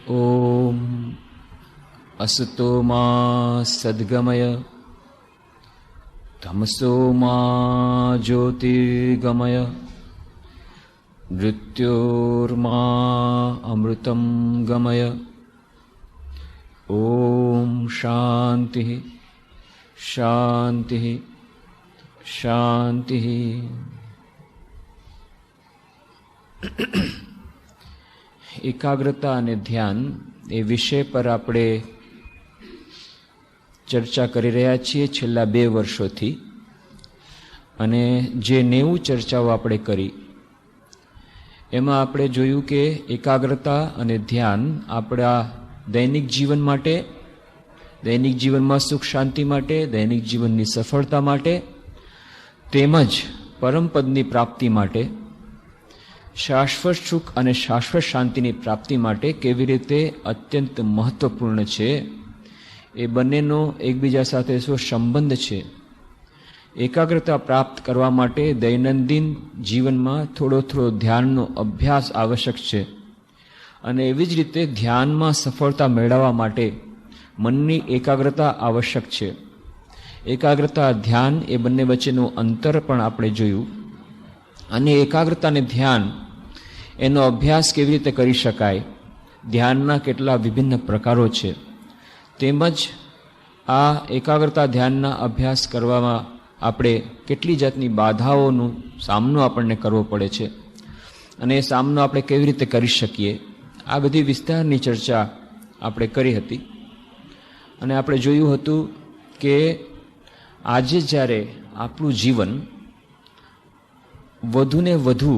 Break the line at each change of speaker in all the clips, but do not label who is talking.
ઓમ અસતો મા સદ્ગમય તમસો મા જ્યોતિર્ગમય મૃત્યોર્મા અમૃતમ ગમય. ઓમ શાંતિ શાંતિ શાંતિ. એકાગ્રતા અને ધ્યાન એ વિષય પર આપણે ચર્ચા કરી રહ્યા છીએ છેલ્લા 2 વર્ષોથી. અને જે 90 ચર્ચાઓ આપણે કરી એમાં આપણે જોયું કે એકાગ્રતા અને ધ્યાન આપણા દૈનિક જીવન માટે, દૈનિક જીવનમાં સુખ શાંતિ માટે, દૈનિક જીવનની સફળતા માટે તેમજ પરમપદની પ્રાપ્તિ માટે, શાશ્વત સુખ અને શાશ્વત શાંતિની પ્રાપ્તિ માટે કેવી રીતે અત્યંત મહત્વપૂર્ણ છે, એ બંનેનો એકબીજા સાથે શું સંબંધ છે. એકાગ્રતા પ્રાપ્ત કરવા માટે દૈનંદિન જીવનમાં થોડો ધ્યાનનો અભ્યાસ આવશ્યક છે. અને એવી જ રીતે ધ્યાનમાં સફળતા મેળવવા માટે મનની એકાગ્રતા આવશ્યક છે. એકાગ્રતા ધ્યાન એ બંને વચ્ચેનું અંતર પણ આપણે જોયું. અને એકાગ્રતા અને ધ્યાન એનો અભ્યાસ કેવી રીતે કરી શકાય, ધ્યાનના કેટલા વિભિન્ન પ્રકારો છે, તેમજ આ એકાગ્રતા ધ્યાનના અભ્યાસ કરવામાં આપણે કેટલી જાતની બાધાઓનો સામનો આપણને કરવો પડે છે અને એ સામનો આપણે કેવી રીતે કરી શકીએ, આ બધી વિસ્તારની ચર્ચા આપણે કરી હતી. અને આપણે જોયું હતું કે આજે જ્યારે આપણું જીવન વધુને વધુ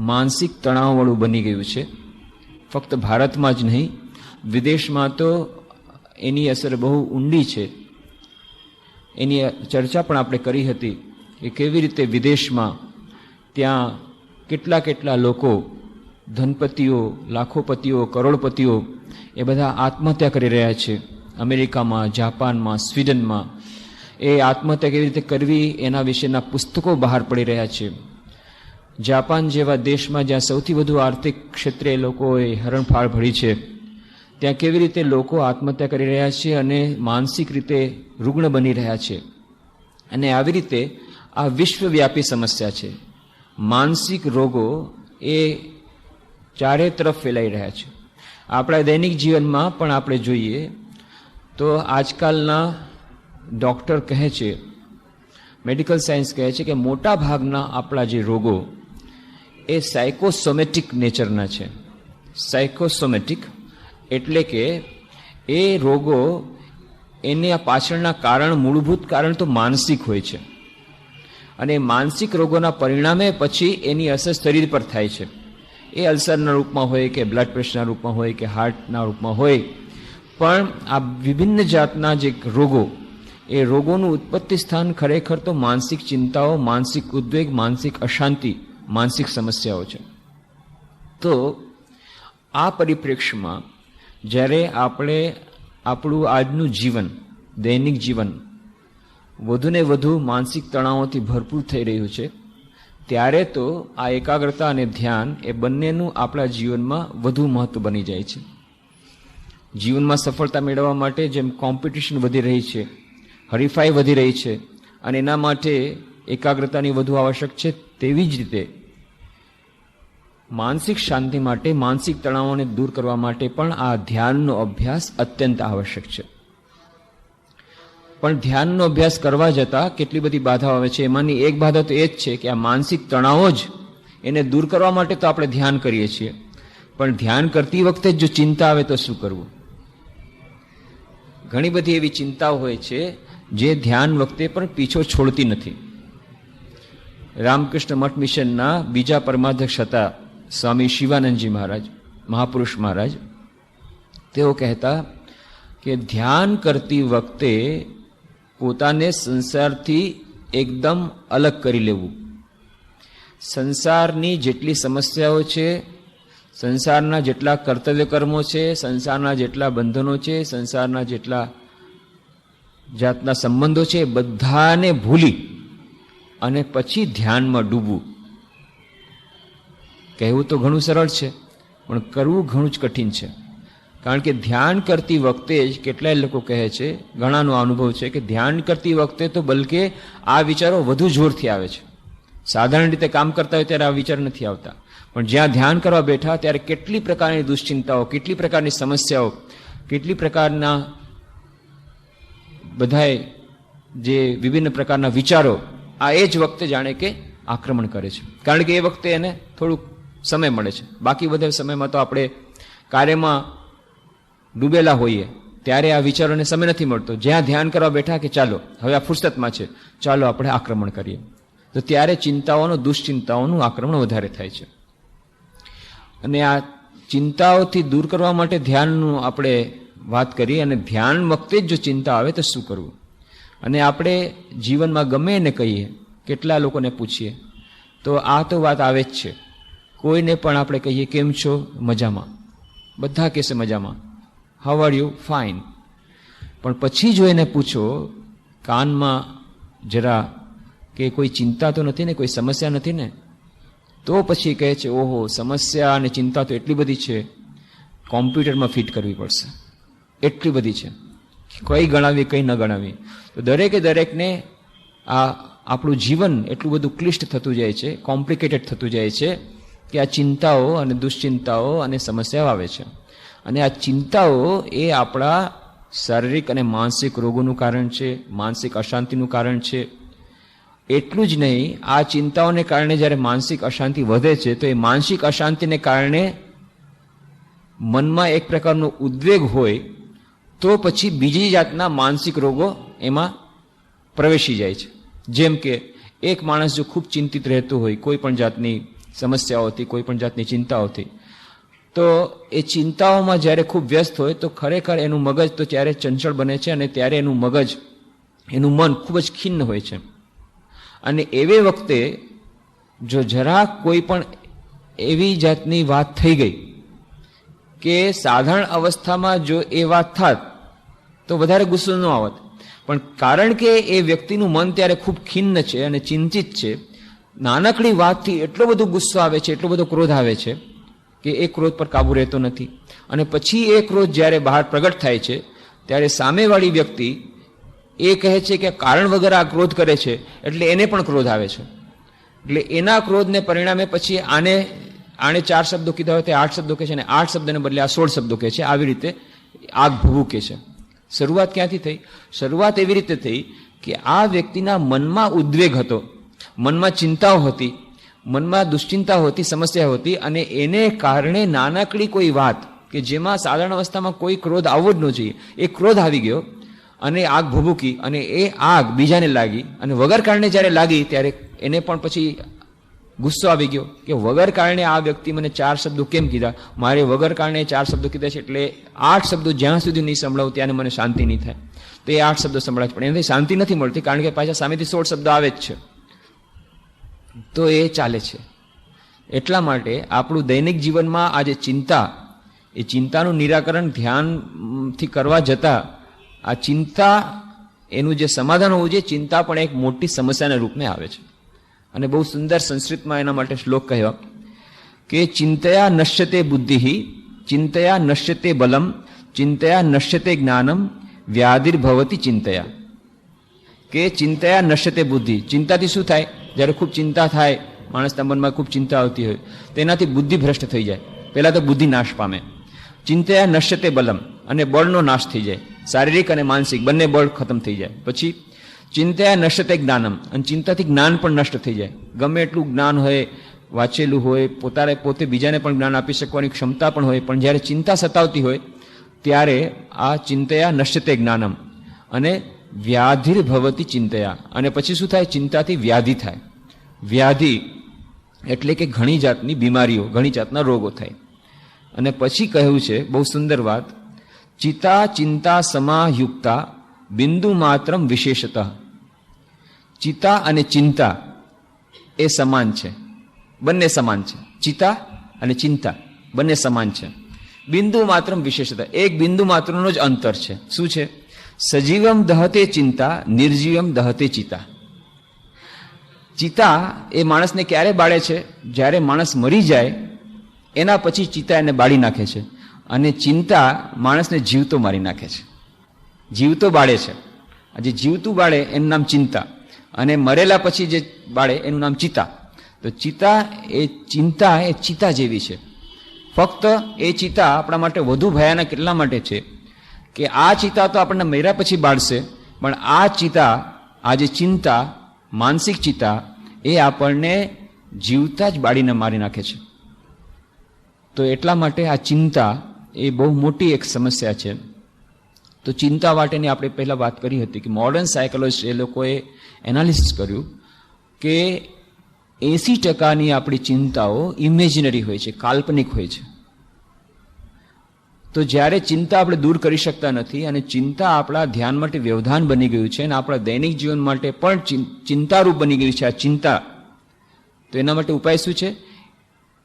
માનસિક તણાવવાળું બની ગયું છે, ફક્ત ભારતમાં જ નહીં, વિદેશમાં તો એની અસર બહુ ઊંડી છે. એની ચર્ચા પણ આપણે કરી હતી કે કેવી રીતે વિદેશમાં ત્યાં કેટલા લોકો, ધનપતિઓ, લાખોપતિઓ, કરોડપતિઓ એ બધા આત્મહત્યા કરી રહ્યા છે. અમેરિકામાં, જાપાનમાં, સ્વીડનમાં એ આત્મહત્યા કેવી રીતે કરવી એના વિશેના પુસ્તકો બહાર પડી રહ્યા છે. જાપાન જેવા દેશમાં જ્યાં સૌથી વધુ આર્થિક ક્ષેત્રે લોકોએ હરણફાળ ભળી છે, ત્યાં કેવી રીતે લોકો આત્મહત્યા કરી રહ્યા છે અને માનસિક રીતે રુગ્ણ બની રહ્યા છે. અને આવી રીતે આ વિશ્વવ્યાપી સમસ્યા છે. માનસિક રોગો એ ચારે તરફ ફેલાઈ રહ્યા છે. આપણા દૈનિક જીવનમાં પણ આપણે જોઈએ તો આજકાલના ડૉક્ટર કહે છે, મેડિકલ સાયન્સ કહે છે કે મોટા ભાગના આપણા જે રોગો એ સાયકોસોમેટિક નેચરના છે. સાયકોસોમેટિક એટલે કે એ રોગો એને આ પાછળના કારણ, મૂળભૂત કારણ તો માનસિક હોય છે. અને માનસિક રોગોના પરિણામે પછી એની અસર શરીર પર થાય છે. એ અલ્સરના રૂપમાં હોય કે બ્લડ પ્રેશરના રૂપમાં હોય કે હાર્ટના રૂપમાં હોય, પણ આ વિભિન્ન જાતના જે રોગો, એ રોગોનું ઉત્પત્તિ સ્થાન ખરેખર તો માનસિક ચિંતાઓ, માનસિક ઉદ્વેગ, માનસિક અશાંતિ, માનસિક સમસ્યાઓ છે. તો આ પરિપ્રેક્ષ્યમાં જ્યારે આપણે આપણું આજનું જીવન, દૈનિક જીવન વધુને વધુ માનસિક તણાવોથી ભરપૂર થઈ રહ્યું છે, ત્યારે તો આ એકાગ્રતા અને ધ્યાન એ બંનેનું આપણા જીવનમાં વધુ મહત્વ બની જાય છે. જીવનમાં સફળતા મેળવવા માટે જેમ કોમ્પિટિશન વધી રહી છે, હરીફાઈ વધી રહી છે, અને એના માટે એકાગ્રતાની વધુ આવશ્યક છે, તેવી જ રીતે માનસિક શાંતિ માટે, માનસિક તણાવોને દૂર કરવા માટે પણ આ ધ્યાનનો અભ્યાસ અત્યંત આવશ્યક છે. પણ ધ્યાનનો અભ્યાસ કરવા જતાં કેટલી બધી બાધાઓ આવે છે. એમાંની એક બાધા તો એ જ છે કે આ માનસિક તણાવો જ એને દૂર કરવા માટે તો આપણે ધ્યાન કરીએ છીએ, પણ ધ્યાન કરતી વખતે જો ચિંતા આવે તો શું કરવું? ઘણી બધી એવી ચિંતાઓ હોય છે જે ધ્યાન વખતે પણ પીછો છોડતી નથી. રામકૃષ્ણ મઠ મિશનના બીજા પરમાધ્યક્ષ હતા સ્વામી શિવાનંદજી મહારાજ, મહાપુરુષ મહારાજ, તેઓ કહેતા કે ધ્યાન કરતી વખતે પોતાને સંસારથી એકદમ અલગ કરી લેવું. સંસારની જેટલી સમસ્યાઓ છે, સંસારના જેટલા કર્તવ્ય કર્મો છે, સંસારના જેટલા બંધનો છે, સંસારના જેટલા જાતના સંબંધો છે, બધાને ભૂલી અને પછી ધ્યાનમાં ડૂબવું. કહેવું તો ઘણું સરળ છે, પણ કરવું ઘણું જ કઠિન છે. કારણ કે ધ્યાન કરતી વખતે જ કેટલાય લોકો કહે છે, ઘણાનો અનુભવ છે કે ધ્યાન કરતી વખતે તો બલકે આ વિચારો વધુ જોરથી આવે છે. સાધારણ રીતે કામ કરતા હોય ત્યારે આ વિચાર નથી આવતા, પણ જ્યાં ધ્યાન કરવા બેઠા ત્યારે કેટલી પ્રકારની દુશ્ચિંતાઓ, કેટલી પ્રકારની સમસ્યાઓ, કેટલી પ્રકારના બધાય જે વિભિન્ન પ્રકારના વિચારો આ એ જ વખતે જાણે કે આક્રમણ કરે છે. કારણ કે એ વખતે એને થોડુંક સમય મળે છે. બાકી બધા સમયમાં તો આપણે કાર્યમાં ડૂબેલા હોઈએ ત્યારે આ વિચારોને સમય નથી મળતો. જ્યાં ધ્યાન કરવા બેઠા કે ચાલો હવે આ ફુરસતમાં છે, ચાલો આપણે આક્રમણ કરીએ, તો ત્યારે ચિંતાઓનું, દુશ્ચિંતાઓનું આક્રમણ વધારે થાય છે. અને આ ચિંતાઓથી દૂર કરવા માટે ધ્યાનનું આપણે વાત કરી, અને ધ્યાન વખતે જ જો ચિંતા આવે તો શું કરવું. અને આપણે જીવનમાં ગમે એને કહીએ, કેટલા લોકોને પૂછીએ તો આ તો વાત આવે જ છે. કોઈને પણ આપણે કહીએ કેમ છો, મજામાં, બધા કહેશે મજામાં, હાઉ આર યુ, ફાઇન. પણ પછી જો એને પૂછો કાનમાં જરા કે કોઈ ચિંતા તો નથી ને, કોઈ સમસ્યા નથી ને, તો પછી કહે છે ઓહો સમસ્યા અને ચિંતા તો એટલી બધી છે, કોમ્પ્યુટરમાં ફિટ કરવી પડશે, એટલી બધી છે, કઈ ગણાવી કઈ ન ગણાવી. તો દરેકે દરેકને આ આપણું જીવન એટલું બધું ક્લિષ્ટ થતું જાય છે, કોમ્પ્લિકેટેડ થતું જાય છે કે આ ચિંતાઓ અને દુશ્ચિંતાઓ અને સમસ્યાઓ આવે છે. અને આ ચિંતાઓ એ આપણા શારીરિક અને માનસિક રોગોનું કારણ છે, માનસિક અશાંતિનું કારણ છે. એટલું જ નહીં, આ ચિંતાઓને કારણે જ્યારે માનસિક અશાંતિ વધે છે તો એ માનસિક અશાંતિને કારણે મનમાં એક પ્રકારનો ઉદ્વેગ હોય તો પછી બીજી જાતના માનસિક રોગો એમાં પ્રવેશી જાય છે. જેમ કે એક માણસ જો ખૂબ ચિંતિત રહેતો હોય કોઈ પણ જાતની સમસ્યાઓથી, કોઈ પણ જાતની ચિંતાઓથી, તો એ ચિંતાઓમાં જ્યારે ખૂબ વ્યસ્ત હોય તો ખરેખર એનું મગજ તો ત્યારે ચંચળ બને છે, અને ત્યારે એનું મગજ, એનું મન ખૂબ જ ખિન્ન હોય છે. અને એવે વખતે જો જરાક કોઈ પણ એવી જાતની વાત થઈ ગઈ કે સાધારણ અવસ્થામાં જો એ વાત થાત તો વધારે ગુસ્સો ન આવત, પણ કારણ કે એ વ્યક્તિનું મન ત્યારે ખૂબ ખિન્ન છે અને ચિંતિત છે, નાનકડી વાતથી એટલો બધો ગુસ્સો આવે છે, એટલો બધો ક્રોધ આવે છે કે એ ક્રોધ પર કાબુ રહેતો નથી. અને પછી એ ક્રોધ જ્યારે બહાર પ્રગટ થાય છે ત્યારે સામેવાળી વ્યક્તિ એ કહે છે કે કારણ વગર આ ક્રોધ કરે છે, એટલે એને પણ ક્રોધ આવે છે. એટલે એના ક્રોધને પરિણામે પછી આને 4 શબ્દો કીધા હોય તે 8 શબ્દો કહે છે, અને 8 શબ્દને બદલે આ 16 શબ્દો કહે છે. આવી રીતે આગ ભભૂકે છે. શરૂઆત ક્યાંથી થઈ? શરૂઆત એવી રીતે થઈ કે આ વ્યક્તિના મનમાં ઉદ્વેગ હતો, મનમાં ચિંતાઓ હતી, મનમાં દુશ્ચિંતા હતી, સમસ્યા હતી, અને એને કારણે નાનકડી કોઈ વાત કે જેમાં સાધારણ અવસ્થામાં કોઈ ક્રોધ આવવો જ ન જોઈએ, એ ક્રોધ આવી ગયો અને આગ ભભૂકી, અને એ આગ બીજાને લાગી, અને વગર કારણે જ્યારે લાગી ત્યારે એને પણ પછી ગુસ્સો આવી ગયો કે વગર કારણે આ વ્યક્તિ મને 4 શબ્દો કેમ કીધા, મારે વગર કારણે 4 શબ્દો કીધા છે, એટલે 8 શબ્દો જ્યાં સુધી નહીં સંભળાવું ત્યારે મને શાંતિ નહીં થાય. તો એ 8 શબ્દો સંભળાય પણ એનાથી શાંતિ નથી મળતી, કારણ કે પાછા સામેથી 16 શબ્દો આવે જ છે. તો એ ચાલે છે. એટલા માટે આપણું દૈનિક જીવનમાં આ જે ચિંતા, એ ચિંતાનું નિરાકરણ ધ્યાનથી કરવા જતાં આ ચિંતા, એનું જે સમાધાન હોવું જોઈએ, ચિંતા પણ એક મોટી સમસ્યાના રૂપને આવે છે. અને બહુ સુંદર સંસ્કૃતમાં એના માટે શ્લોક કહ્યો કે ચિંતયા નશ્યતે બુદ્ધિ, ચિંતયા નશ્યતે બલમ, ચિંતયા નશ્યતે જ્ઞાનમ, વ્યાધિર્ભવતી ચિંતયા. કે ચિંતયા નશ્યતે બુદ્ધિ, ચિંતાથી શું થાય? જ્યારે ખૂબ ચિંતા થાય, માણસના મનમાં ખૂબ ચિંતા આવતી હોય, તેનાથી બુદ્ધિ ભ્રષ્ટ થઈ જાય. પહેલાં તો બુદ્ધિ નાશ પામે. ચિંતયા નશ્યતે બલમ, અને બળનો નાશ થઈ જાય, શારીરિક અને માનસિક બંને બળ ખતમ થઈ જાય. પછી ચિંતયા નશ્યતે જ્ઞાનમ, અને ચિંતાથી જ્ઞાન પણ નષ્ટ થઈ જાય. ગમે એટલું જ્ઞાન હોય, વાંચેલું હોય, પોતે બીજાને પણ જ્ઞાન આપી શકવાની ક્ષમતા પણ હોય, પણ જ્યારે ચિંતા સતાવતી હોય ત્યારે આ ચિંતયા નશ્યતે જ્ઞાનમ, અને વ્યાધિર્ભવતી ચિંતયા, અને પછી શું થાય? ચિંતાથી વ્યાધિ થાય. વ્યાધિ એટલે કે ઘણી જાતની બીમારીઓ, ઘણી જાતના રોગો થાય. અને પછી કહ્યું છે બહુ સુંદર વાત, ચિતા ચિંતા સમાયુક્તા બિંદુ માત્રમ વિશેષતઃ. ચિતા અને ચિંતા એ સમાન છે, બંને સમાન છે. ચિતા અને ચિંતા બંને સમાન છે. બિંદુ માત્રમ વિશેષતઃ, એક બિંદુ માત્રનો જ અંતર છે. શું છે? સજીવમ દહતે ચિંતા, નિર્જીવમ દહતે ચિતા. ચિતા એ માણસને ક્યારે બાળે છે? જ્યારે માણસ મરી જાય એના પછી ચિતા એને બાળી નાખે છે. અને ચિંતા માણસને જીવતો મારી નાખે છે, જીવતો બાળે છે. જે જીવતું બાળે એનું નામ ચિંતા, અને મરેલા પછી જે બાળે એનું નામ ચિતા. તો ચિંતા એ ચિતા જેવી છે. ફક્ત એ ચિતા આપણા માટે વધુ ભયાનક એટલા માટે છે કે આ ચિતા તો આપણને મર્યા પછી બાળશે, પણ આ ચિતા, આ જે ચિંતા, માનસિક ચિતા, એ આપણને જીવતા જ બાળીને મારી નાખે છે. તો એટલા માટે આ ચિંતા એ બહુ મોટી એક સમસ્યા છે. તો ચિંતા માટેની આપણે પહેલાં વાત કરી હતી કે મોડર્ન સાયકોલોજીસ્ટ એ લોકોએ એનાલિસિસ કર્યું કે 80% આપણી ચિંતાઓ ઇમેજિનરી હોય છે, કાલ્પનિક હોય છે. તો જ્યારે ચિંતા આપણે દૂર કરી શકતા નથી અને ચિંતા આપણા ધ્યાન માટે વ્યવધાન બની ગયું છે અને આપણા દૈનિક જીવન માટે પણ ચિંતારૂપ બની ગયું છે આ ચિંતા, તો એના માટે ઉપાય શું છે?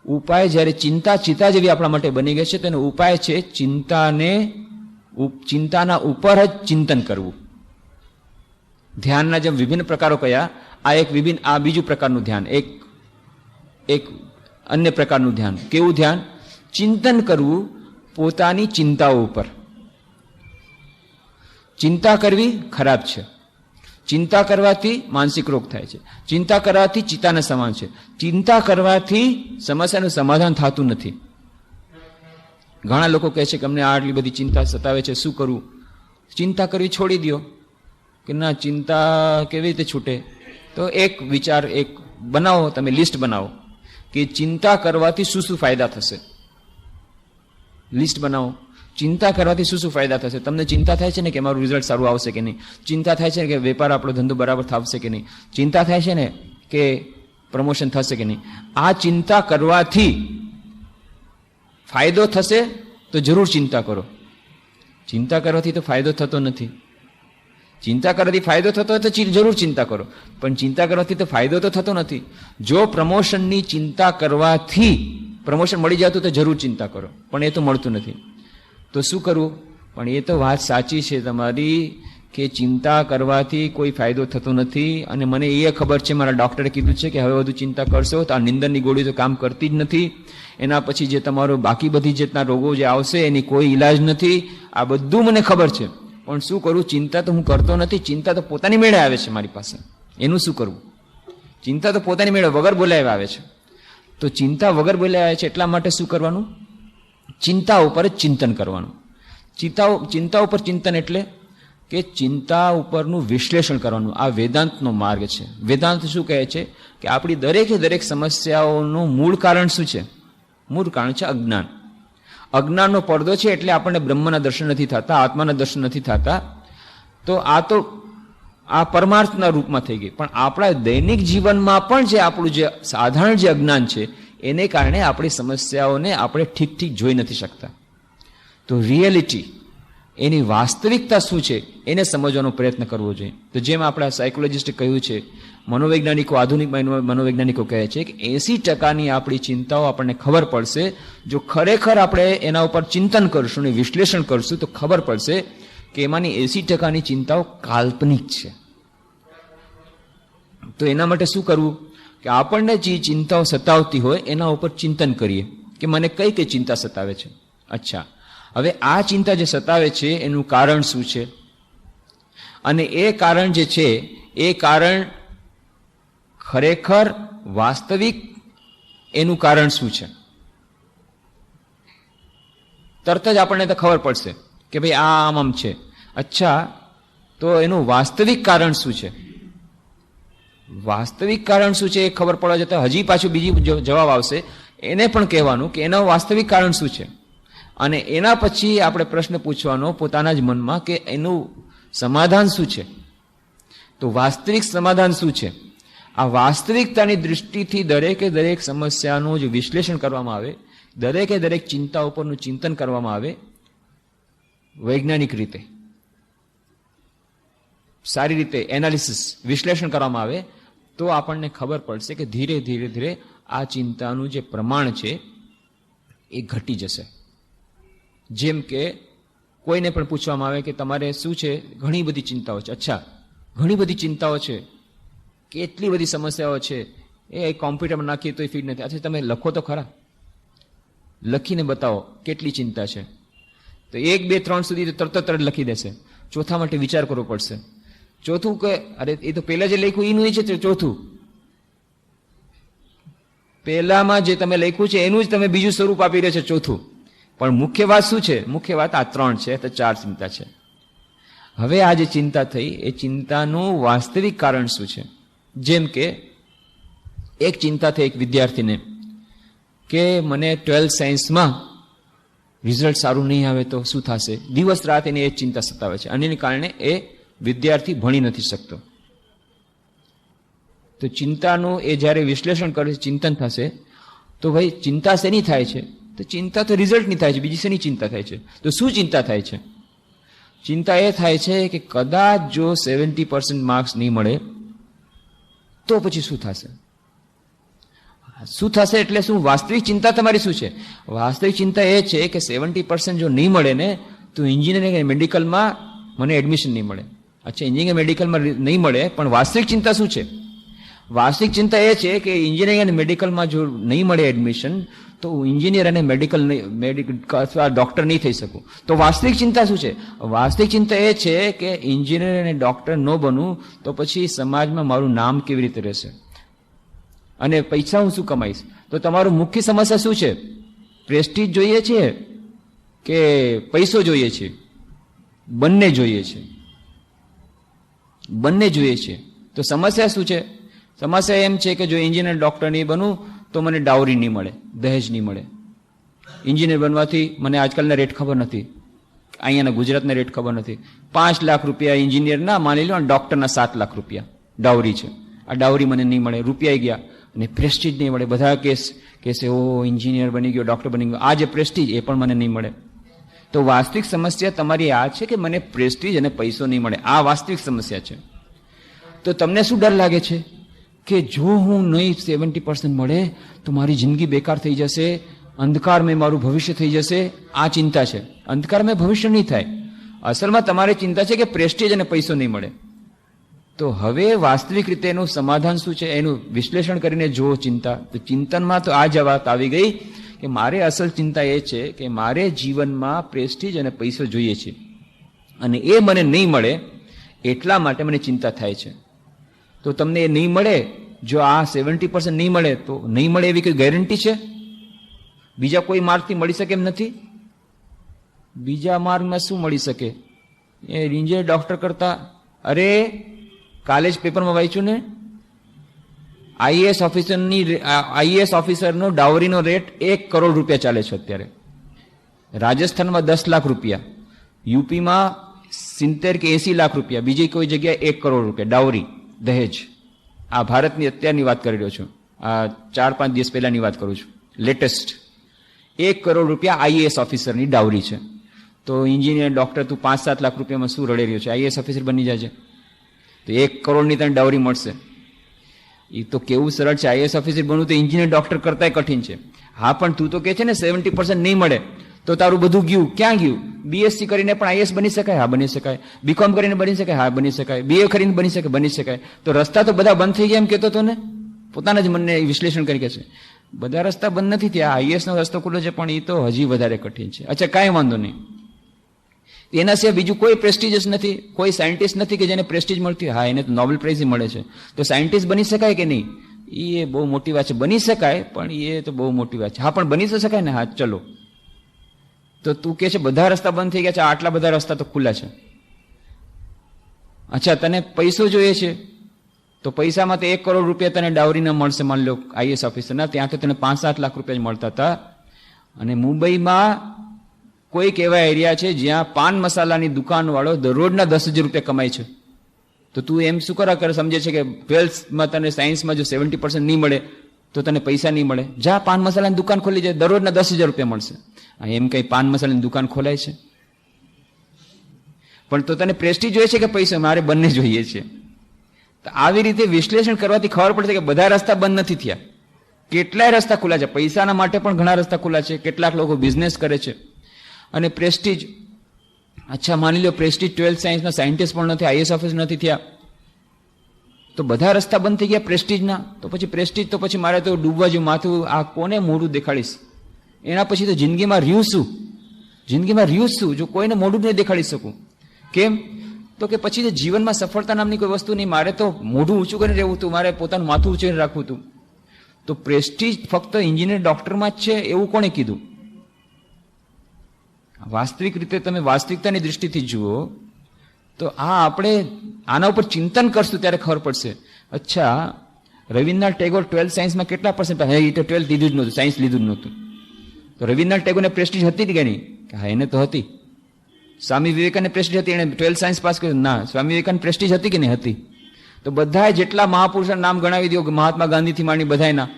ઉપાય જ્યારે ચિંતા જેવી આપણા માટે બની ગઈ છે તેનો ઉપાય છે ચિંતાના ઉપર જ ચિંતન કરવું. ધ્યાનના જેમ વિભિન્ન પ્રકારો કયા, આ બીજું પ્રકારનું ધ્યાન, એક અન્ય પ્રકારનું ધ્યાન. કેવું ધ્યાન? ચિંતન કરવું પોતાની ચિંતાઓ ઉપર. ચિંતા કરવી ખરાબ છે. ચિંતા કરવાથી માનસિક રોગ થાય છે. ચિંતા કરવાથી ચિતાના સમાન છે. ચિંતા કરવાથી સમસ્યાનું સમાધાન થતું નથી. ઘણા લોકો કહે છે કે અમને આટલી બધી ચિંતા સતાવે છે, શું કરવું? ચિંતા કરવી છોડી દો. કે ના, ચિંતા કેવી રીતે છૂટે? તો એક વિચાર, એક બનાવો, તમે લિસ્ટ બનાવો કે ચિંતા કરવાથી શું શું ફાયદા થશે. લિસ્ટ બનાવો. ચિંતા કરવાથી શું શું ફાયદા થશે. તમને ચિંતા થાય છે ને કે મારું રિઝલ્ટ સારું આવશે કે નહીં, ચિંતા થાય છે ને કે વેપાર આપણો ધંધો બરાબર થશે કે નહીં, ચિંતા થાય છે ને કે પ્રમોશન થશે કે નહીં. આ ચિંતા કરવાથી ફાયદો થશે તો જરૂર ચિંતા કરો. ચિંતા કરવાથી તો ફાયદો થતો નથી. ચિંતા કરવાથી ફાયદો થતો હોય તો જરૂર ચિંતા કરો, પણ ચિંતા કરવાથી તો ફાયદો તો થતો નથી. જો પ્રમોશનની ચિંતા કરવાથી પ્રમોશન મળી જતું તો જરૂર ચિંતા કરો, પણ એ તો મળતું નથી. તો શું કરવું? પણ એ તો વાત સાચી છે તમારી કે ચિંતા કરવાથી કોઈ ફાયદો થતો નથી. અને મને એ ખબર છે, મારા ડૉક્ટરે કીધું છે કે હવે વધુ ચિંતા કરશો તો આ નિંદરની ગોળી તો કામ કરતી જ નથી. એના પછી જે તમારો બાકી બધી જેટલા રોગો જે આવશે એની કોઈ ઈલાજ નથી. આ બધું મને ખબર છે, પણ શું કરું? ચિંતા તો હું કરતો નથી. ચિંતા તો પોતાની મેળે આવે છે મારી પાસે. એનું શું કરવું? ચિંતા તો પોતાની મેળે વગર બોલાવે આવે છે. તો ચિંતા વગર બોલાવે આવે છે એટલા માટે શું કરવાનું? ચિંતા ઉપર જ ચિંતન કરવાનું. ચિંતા ઉપર ચિંતન એટલે કે ચિંતા ઉપરનું વિશ્લેષણ કરવાનું. આ વેદાંતનો માર્ગ છે. વેદાંત શું કહે છે કે આપણી દરેક સમસ્યાઓનું મૂળ કારણ શું છે? મૂળ કારણ છે અજ્ઞાન. અજ્ઞાનનો પડદો છે એટલે આપણને બ્રહ્મના દર્શન નથી થતા, આત્માના દર્શન નથી થતા. તો આ પરમાર્થના રૂપમાં થઈ ગઈ. પણ આપણા દૈનિક જીવનમાં પણ જે આપણું જે સાધારણ જે અજ્ઞાન છે એને કારણે આપણી સમસ્યાઓને આપણે ઠીક જોઈ નથી શકતા. તો રિયાલિટી, એની વાસ્તવિકતા શું છે એને સમજવાનો પ્રયત્ન કરવો જોઈએ. તો જેમ આપણા સાયકોલોજીસ્ટે કહ્યું છે, મનોવૈજ્ઞાનિકો, આધુનિક મનોવૈજ્ઞાનિકો કહે છે કે 80% આપણી ચિંતાઓ આપણને ખબર પડશે જો ખરેખર આપણે એના ઉપર ચિંતન કરશું અને વિશ્લેષણ કરશું તો ખબર પડશે કે એમાંની 80% ચિંતાઓ કાલ્પનિક છે. તો એના માટે શું કરવું કે આપણને જે ચિંતાઓ સતાવતી હોય એના ઉપર ચિંતન કરીએ કે મને કઈ કઈ ચિંતા સતાવે છે. અચ્છા, હવે આ ચિંતા જે સતાવે છે એનું કારણ શું છે, અને એ કારણ જે છે એ કારણ ખરેખર વાસ્તવિક એનું કારણ શું છે. તરત જ આપણને તો ખબર પડશે કે ભાઈ આ આમ છે. અચ્છા, તો એનું વાસ્તવિક કારણ શું છે? વાસ્તવિક કારણ શું છે એ ખબર પડવા જતાં હજી પાછું બીજી જવાબ આવશે, એને પણ કહેવાનું કે એનું વાસ્તવિક કારણ શું છે. અને એના પછી આપણે પ્રશ્ન પૂછવાનો પોતાના જ મનમાં કે એનું સમાધાન શું છે. તો વાસ્તવિક સમાધાન શું છે? આ વાસ્તવિકતાની દૃષ્ટિથી દરેક સમસ્યાનું જે વિશ્લેષણ કરવામાં આવે, દરેક ચિંતા ઉપરનું ચિંતન કરવામાં આવે વૈજ્ઞાનિક રીતે, સારી રીતે એનાલિસિસ, વિશ્લેષણ કરવામાં આવે તો આપણને ખબર પડશે કે ધીરે આ ચિંતાનું જે પ્રમાણ છે એ ઘટી જશે. જેમ કે કોઈને પણ પૂછવામાં આવે કે તમારે શું છે? ઘણી બધી ચિંતાઓ છે. અચ્છા, ઘણી બધી ચિંતાઓ છે, કેટલી બધી સમસ્યાઓ છે, એ કોમ્પ્યુટરમાં નાખીએ તો ફીડ નથી. અચ્છા, તમે લખો તો ખરા. લખીને બતાવો કેટલી ચિંતા છે. તો 1, 2, 3 સુધી તો તરત લખી દેશે. ચોથા માટે વિચાર કરવો પડશે. ચોથું કે અરે એ તો પહેલા જે લખ્યું એનું છે. ચોથું પહેલામાં જે તમે લખ્યું છે એનું જ તમે બીજું સ્વરૂપ આપી રહ્યા છે ચોથું. પણ મુખ્ય વાત શું છે? મુખ્ય વાત આ 3 છે, તો 4 ચિંતા છે. હવે આ જે ચિંતા થઈ એ ચિંતાનું વાસ્તવિક કારણ શું છે? જેમ કે એક ચિંતા થઈ એક વિદ્યાર્થીને કે મને 12th સાયન્સમાં રિઝલ્ટ સારું નહીં આવે તો શું થશે? દિવસ રાત એને એ ચિંતા સતાવે છે અને એને કારણે એ વિદ્યાર્થી ભણી નથી શકતો. તો ચિંતાનું એ જ્યારે વિશ્લેષણ કરે છે, ચિંતન થશે, તો ભાઈ ચિંતા શેની થાય છે? તો ચિંતા તો રિઝલ્ટની થાય છે. બીજી શેની ચિંતા થાય છે? તો શું ચિંતા થાય છે? ચિંતા એ થાય છે કે કદાચ જો 70% માર્ક્સ નહીં મળે તો પછી શું થશે? શું થશે એટલે શું? વાસ્તવિક ચિંતા તમારી શું છે? વાસ્તવિક ચિંતા એ છે કે 70% જો નહીં મળે ને તો એન્જિનિયરિંગ અને મેડિકલમાં મને એડમિશન નહીં મળે. અચ્છા, એન્જિનિયરિંગ મેડિકલમાં નહીં મળે, પણ વાસ્તવિક ચિંતા શું છે? વાસ્તવિક ચિંતા એ છે કે એન્જિનિયરિંગ અને મેડિકલમાં જો નહીં મળે એડમિશન તો એન્જિનિયર અને મેડિકલ અથવા ડોક્ટર નહીં થઈ શકું. તો વાસ્તવિક ચિંતા શું છે? વાસ્તવિક ચિંતા એ છે કે એન્જિનિયર અને ડોક્ટર ન બનું તો પછી સમાજમાં મારું નામ કેવી રીતે રહેશે અને પૈસા હું શું કમાઈશ? તો તમારું મુખ્ય સમસ્યા શું છે? પ્રેસ્ટીજ જોઈએ છે કે પૈસો જોઈએ છે? બંને જોઈએ છે. બંને જોઈએ છે. તો સમસ્યા શું છે? સમસ્યા એમ છે કે જો એન્જિનિયર ડોક્ટર નહીં બનું તો મને ડાવરી નહીં મળે, દહેજ નહીં મળે. એન્જિનિયર બનવાથી મને આજકાલના રેટ ખબર નથી, અહીંયાના ગુજરાતના રેટ ખબર નથી. 5 લાખ રૂપિયા એન્જિનિયરના માની લો, ડોક્ટરના 7 લાખ રૂપિયા ડાવરી છે. આ ડાવરી મને નહીં મળે, રૂપિયા ગયા અને પ્રેસ્ટીજ નહીં મળે. બધા કહેશે ઓ એન્જિનિયર બની ગયો, ડોક્ટર બની ગયો. આ જે પ્રેસ્ટીજ એ પણ મને નહીં મળે. તો વાસ્તવિક સમસ્યા તમારી આ છે કે મને પ્રેસ્ટીજ અને પૈસો નહીં મળે. આ વાસ્તવિક સમસ્યા છે. તો તમને શું ડર લાગે છે કે જો હું નહીં 70% મળે તો મારી જિંદગી બેકાર થઈ જશે, અંધકારમય મારું ભવિષ્ય થઈ જશે? આ ચિંતા છે. અંધકારમય ભવિષ્ય નહીં થાય. અસલમાં તમારી ચિંતા છે કે પ્રેસ્ટીજ અને પૈસો નહીં મળે. તો હવે વાસ્તવિક રીતે એનું સમાધાન શું છે એનું વિશ્લેષણ કરીને જુઓ ચિંતા. તો ચિંતનમાં તો આ જ વાત આવી ગઈ કે મારે અસલ ચિંતા એ છે કે મારે જીવનમાં પ્રેસ્ટીજ અને પૈસો જોઈએ છે અને એ મને નહીં મળે એટલા માટે મને ચિંતા થાય છે. તો તમને એ નહીં મળે, જો આ 70% નહીં મળે તો નહીં મળે એવી કોઈ ગેરંટી છે? બીજા કોઈ માર્ગથી મળી શકે એમ નથી. બીજા માર્ગમાં શું મળી શકે? એ એન્જિનિયર ડોક્ટર કરતા, અરે કાલે જ પેપરમાં વાંચ્યું ને, આઈએએસ ઓફિસરનો ડાવરીનો રેટ 1 કરોડ રૂપિયા ચાલે છે અત્યારે. રાજસ્થાનમાં 10 લાખ રૂપિયા, યુપીમાં 70 કે 80 લાખ રૂપિયા, બીજી કોઈ જગ્યાએ 1 કરોડ રૂપિયા ડાવરી, દહેજ. આ ભારતની અત્યારની વાત કરી રહ્યો છું, આ 4-5 દિવસ પહેલાની વાત કરું છું, લેટેસ્ટ. 1 કરોડ રૂપિયા આઈએએસ ઓફિસરની ડાવરી છે. તો એન્જિનિયર ડોક્ટર તું 5-7 લાખ રૂપિયામાં શું રડી રહ્યો છે? આઈએએસ ઓફિસર બની જાય છે તો 1 કરોડની તને ડાવરી મળશે. એ તો કેવું સરળ છે. આઈએએસ ઓફિસર બનવું તો એન્જિનિયર ડોક્ટર કરતાંય કઠિન છે. હા, પણ તું તો કહે છે ને 70% નહીં મળે તો તારું બધું ગયું. ક્યાં ગયું? બીએસસી કરીને પણ આઈએએસ બની શકાય? હા, બની શકાય. બીકોમ કરીને બની શકાય? હા, બની શકાય. બીએ કરીને બની શકાય? બની શકાય. તો રસ્તા તો બધા બંધ થઈ ગયા એમ કહેતો હતો ને, પોતાના જ મનને વિશ્લેષણ કરી કે છે બધા રસ્તા બંધ નથી થયા, આઈએએસનો રસ્તો ખુલ્લો છે, પણ એ તો હજી વધારે કઠિન છે. અચ્છા, કાંઈ વાંધો નહીં. એના સિવાય બીજું કોઈ પ્રેસ્ટીજ નથી, કોઈ સાયન્ટિસ્ટ નથી કે જેને પ્રેસ્ટીજ મળતી હોય. હા, એને તો નોબેલ પ્રાઇઝ મળે છે. તો સાયન્ટિસ્ટ બની શકાય કે નહીં? એ બહુ મોટી વાત છે. બની શકાય, પણ એ તો બહુ મોટી વાત છે. હા, પણ બની તો શકાય ને. હા, ચલો. તો તું કે છે બધા રસ્તા બંધ થઈ ગયા છે, આટલા બધા રસ્તા તો ખુલ્લા છે. અચ્છા, તને પૈસો જોઈએ છે તો પૈસામાં તો 1 કરોડ રૂપિયા તને ડાવરીના મળશે, માન લો આઈએસ ઓફિસરના. ત્યાં તો તને 5-7 લાખ રૂપિયા જ મળતા હતા. અને મુંબઈમાં કોઈક એવા એરિયા છે જ્યાં પાન મસાલાની દુકાનવાળો દરરોજના 10,000 રૂપિયા કમાય છે. તો તું એમ શું કરે સમજે છે કે 12thમાં તને સાયન્સમાં જો 70% નહીં મળે તો તને પૈસા નહીં મળે? જા પાન મસાલાની દુકાન ખોલી જાય, દરરોજના 10,000 રૂપિયા મળશે. એમ કઈ પાન મસાલાની દુકાન ખોલાય છે? પણ તો તને પ્રેસ્ટીજ જોઈએ છે કે પૈસા? મારે બંને જોઈએ છે. તો આવી રીતે વિશ્લેષણ કરવાથી ખબર પડશે કે બધા રસ્તા બંધ નથી થયા, કેટલાય રસ્તા ખુલ્લા છે. પૈસાના માટે પણ ઘણા રસ્તા ખુલ્લા છે. કેટલાક લોકો બિઝનેસ કરે છે. અને પ્રેસ્ટીજ, અચ્છા માની લો પ્રેસ્ટીજ 12th સાયન્સના સાયન્ટિસ્ટ પણ નથી, આઈએસ ઓફિસર નથી થયા, તો બધા રસ્તા બંધ થઈ ગયા પ્રેસ્ટીજના. તો પછી પ્રેસ્ટીજ તો પછી મારે તો ડૂબવા જેવું માથું, આ કોને મોઢું દેખાડીશ? એના પછી તો જિંદગીમાં રહ્યું શું? જિંદગીમાં રહ્યું શું જો કોઈને મોઢું નહીં દેખાડી શકું? કેમ? તો કે પછી તો જીવનમાં સફળતા નામની કોઈ વસ્તુ નહીં. મારે તો મોઢું ઊંચું કરીને રહેવું હતું, મારે પોતાનું માથું ઊંચું રાખવું હતું. તો પ્રેસ્ટીજ ફક્ત એન્જિનિયર ડોક્ટરમાં જ છે એવું કોણે કીધું? વાસ્તવિક રીતે તમે વાસ્તવિકતાની દૃષ્ટિથી જુઓ તો આપણે આના ઉપર ચિંતન કરશું ત્યારે ખબર પડશે. અચ્છા, રવિન્દ્રનાથ ટેગોર 12th સાયન્સમાં કેટલા %? એ તો 12th લીધું જ નહોતું, સાયન્સ લીધું જ નહોતું. તો રવિન્દ્રનાથ ટેગોરને પ્રેસ્ટીજ હતી કે નહીં? હા, એને તો હતી. સ્વામી વિવેકાનંદ પ્રેસ્ટીજ હતી, એને 12th સાયન્સ પાસ કર્યું? ના. સ્વામી વિવેકાનંદ પ્રેસ્ટીજ હતી કે નહીં? હતી. તો બધા જેટલા મહાપુરુષોના નામ ગણાવી દો, મહાત્મા ગાંધીથી માંડી બધાના,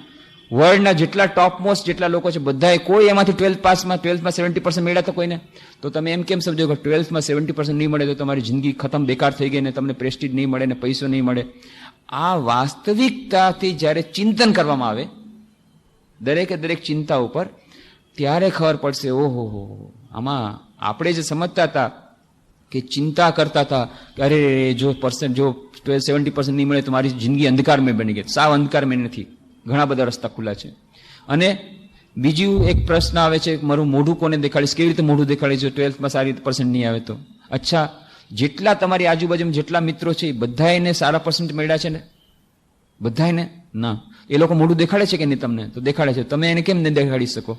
વર્લ્ડના જેટલા ટોપ મોસ્ટ જેટલા લોકો છે બધાએ કોઈ એમાંથી 12th માં 70% મળ્યા તો કોઈને? તો તમે એમ કેમ સમજો કે 12th માં 70% નહીં મળે તો તમારી જિંદગી ખતમ, બેકાર થઈ ગઈ ને તમને પ્રેસ્ટીજ નહીં મળે ને પૈસો નહીં મળે? આ વાસ્તવિકતાથી જ્યારે ચિંતન કરવામાં આવે દરેકે દરેક ચિંતા ઉપર, ત્યારે ખબર પડશે ઓહો, આમાં આપણે જે સમજતા હતા કે ચિંતા કરતા હતા કે અરે જો 70% નહીં મળે તો મારી જિંદગી અંધકારમય બની ગઈ. સાવ અંધકારમય નથી, ઘણા બધા રસ્તા ખુલ્લા છે. અને બીજું એક પ્રશ્ન આવે છે, મારું મોઢું કોને દેખાડીશ? કેવી રીતે મોઢું દેખાડીશ જો 12th માં સારી રીતે % નહીં આવે તો? અચ્છા, જેટલા તમારી આજુબાજુમાં જેટલા મિત્રો છે એ બધાને સારા % મળ્યા છે ને? બધાને? ના. એ લોકો મોઢું દેખાડે છે કે નહીં તમને? તો દેખાડે છે. તમે એને કેમ નહીં દેખાડી શકો?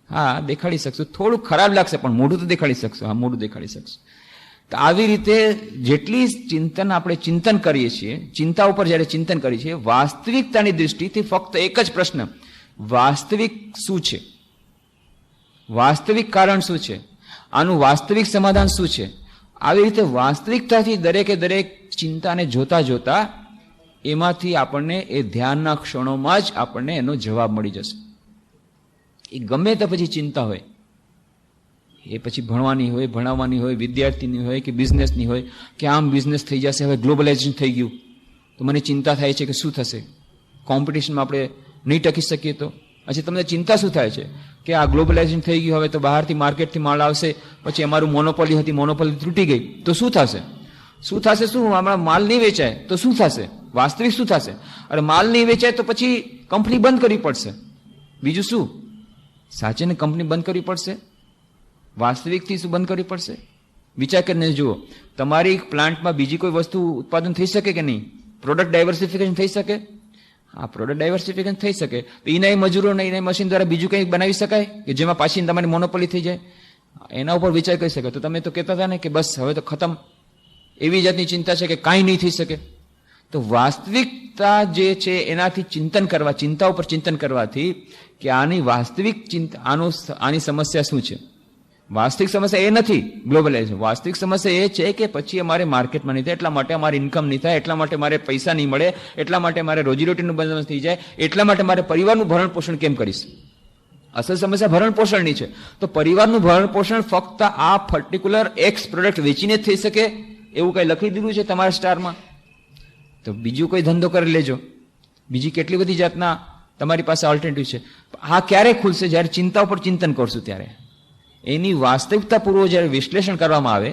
હા, દેખાડી શકશો. થોડું ખરાબ લાગશે પણ મોઢું તો દેખાડી શકશો. હા, મોઢું દેખાડી શકશો. તો આવી રીતે જેટલી ચિંતન આપણે ચિંતન કરીએ છીએ, ચિંતા ઉપર જ્યારે ચિંતન કરીએ છીએ, વાસ્તવિકતાની દૃષ્ટિથી ફક્ત એક જ પ્રશ્ન, વાસ્તવિક શું છે? વાસ્તવિક કારણ શું છે? આનું વાસ્તવિક સમાધાન શું છે? આવી રીતે વાસ્તવિકતાથી દરેકે દરેક ચિંતાને જોતા જોતા એમાંથી આપણને એ ધ્યાનના ક્ષણોમાં જ આપણને એનો જવાબ મળી જશે. એ ગમે તે પછી ચિંતા હોય, એ પછી ભણવાની હોય, ભણાવવાની હોય, વિદ્યાર્થીની હોય કે બિઝનેસની હોય, કે આમ બિઝનેસ થઈ જશે, હવે ગ્લોબલાઇઝેશન થઈ ગયું તો મને ચિંતા થાય છે કે શું થશે, કોમ્પિટિશનમાં આપણે નહીં ટકી શકીએ તો. પછી તમને ચિંતા શું થાય છે કે આ ગ્લોબલાઇઝેશન થઈ ગયું, હવે તો બહારથી માર્કેટથી માલ આવશે, પછી અમારું મોનોપોલી હતી, મોનોપોલી તૂટી ગઈ તો શું થશે? શું થશે? શું હમણાં માલ નહીં વેચાય તો શું થશે? વાસ્તવિક શું થશે? અરે માલ નહીં વેચાય તો પછી કંપની બંધ કરવી પડશે. બીજું શું? સાચે ને કંપની બંધ કરવી પડશે? વાસ્તવિકથી શું બંધ કરવી પડશે? વિચાર કરીને જુઓ, તમારી પ્લાન્ટમાં બીજી કોઈ વસ્તુ ઉત્પાદન થઈ શકે કે નહીં? પ્રોડક્ટ ડાયવર્સિફિકેશન થઈ શકે? હા, પ્રોડક્ટ ડાયવર્સિફિકેશન થઈ શકે. તો એના મજૂરો ને એના મશીન દ્વારા બીજું કંઈ બનાવી શકાય કે જેમાં પાછી તમારી મોનોપોલી થઈ જાય? એના ઉપર વિચાર કરી શકે. તો તમે તો કહેતા હતા ને કે બસ હવે તો ખતમ, એવી જાતની ચિંતા છે કે કાંઈ નહીં થઈ શકે. તો વાસ્તવિકતા જે છે એનાથી ચિંતન કરવા, ચિંતા ઉપર ચિંતન કરવાથી કે આની વાસ્તવિક ચિંતા, આની સમસ્યા શું છે? વાસ્તવિક સમસ્યા એ નથી ગ્લોબલાઇઝેશન. વાસ્તવિક સમસ્યા એ છે કે પછી અમારે માર્કેટમાં નહીં થાય, એટલા માટે અમારી ઇન્કમ નહીં થાય, એટલા માટે મારે પૈસા નહીં મળે, એટલા માટે મારે રોજીરોટીનું બંદોબસ્ત થઈ જાય, એટલા માટે મારે પરિવારનું ભરણ પોષણ કેમ કરીશ? અસલ સમસ્યા ભરણ પોષણની છે. તો પરિવારનું ભરણ પોષણ ફક્ત આ પર્ટિક્યુલર એક્સ પ્રોડક્ટ વેચીને જ થઈ શકે એવું કઈ લખી દીધું છે તમારા સ્ટારમાં? તો બીજું કોઈ ધંધો કરી લેજો. બીજી કેટલી બધી જાતના તમારી પાસે ઓલ્ટરનેટિવ છે. આ ક્યારે ખુલશે? જ્યારે ચિંતા ઉપર ચિંતન કરશું ત્યારે. એની વાસ્તવિકતા પૂર્વક જ્યારે વિશ્લેષણ કરવામાં આવે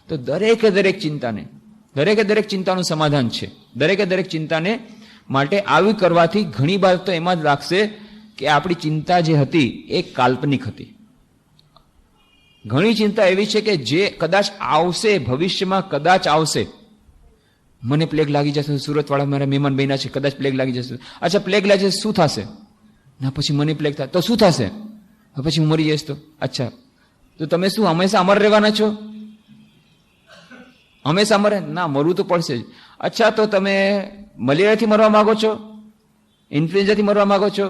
તો દરેકે દરેક ચિંતાનું સમાધાન છે. દરેકે દરેક ચિંતાને માટે આવી કરવાથી ઘણી વાર તો એમાં જ લાગશે કે આપણી ચિંતા જે હતી એ કાલ્પનિક હતી. ઘણી ચિંતા એવી છે કે જે કદાચ આવશે, ભવિષ્યમાં કદાચ આવશે. મને પ્લેગ લાગી જશે, સુરતવાળા મારા મહેમાન બન્યા છે, કદાચ પ્લેગ લાગી જશે. અચ્છા, પ્લેગ લાગી જશે, શું થશે? ના, પછી મને પ્લેગ થાય તો શું થશે? પછી હું મરી જઈશ તો? અચ્છા, તો તમે શું હંમેશા અમર રહેવાના છો? હંમેશા અમર? ના, મરવું તો પડશે જ. અચ્છા, તો તમે મલેરિયાથી મરવા માંગો છો? ઇન્ફ્લુએન્ઝાથી મરવા માંગો છો?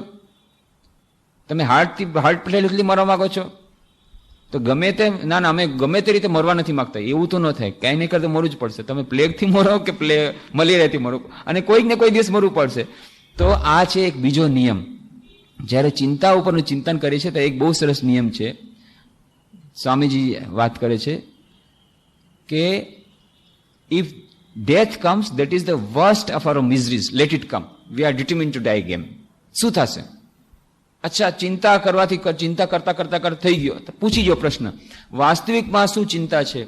તમે હાર્ટ ફેલિયરથી મરવા માંગો છો? તો ગમે તે, ના અમે ગમે તે રીતે મરવા નથી માંગતા, એવું તો ન થાય. કાંઈ નહીં કરતા મરવું જ પડશે. તમે પ્લેગથી મરો કે મલેરિયાથી મરો, અને કોઈક ને કોઈ દિવસ મરવું પડશે. તો આ છે એક બીજો નિયમ. જ્યારે ચિંતા ઉપરનું ચિંતન કરે છે તો એક બહુ સરસ નિયમ છે. સ્વામીજી વાત કરે છે કે if death comes, that is the worst of our miseries, let it come, we are determined to die game. શું થશે? અચ્છા, ચિંતા કરવાથી ચિંતા કરતા થઈ ગયો તો પૂછી ગયો પ્રશ્ન, વાસ્તવિકમાં શું ચિંતા છે?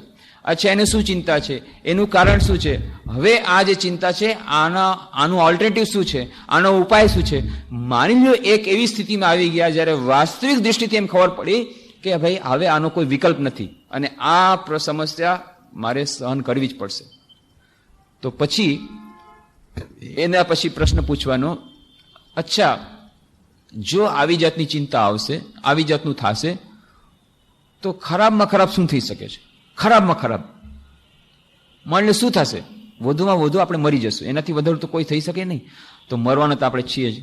અચ્છા, એને શું ચિંતા છે, એનું કારણ શું છે, હવે આ જે ચિંતા છે આનું ઓલ્ટરનેટિવ શું છે, આનો ઉપાય શું છે. માની લો એક એવી સ્થિતિમાં આવી ગયા જ્યારે વાસ્તવિક દ્રષ્ટિથી એમ ખબર પડી કે ભાઈ હવે આનો કોઈ વિકલ્પ નથી અને આ સમસ્યા મારે સહન કરવી જ પડશે. તો પછી એના પછી પ્રશ્ન પૂછવાનો, અચ્છા જો આવી જાતની ચિંતા આવશે, આવી જાતનું થશે તો ખરાબમાં ખરાબ શું થઈ શકે છે? ખરાબમાં ખરાબ માની લો શું થશે? વધુમાં વધુ આપણે મરી જશું, એનાથી વધારે તો કોઈ થઈ શકે નહીં. તો મરવાના તો આપણે છીએ જ,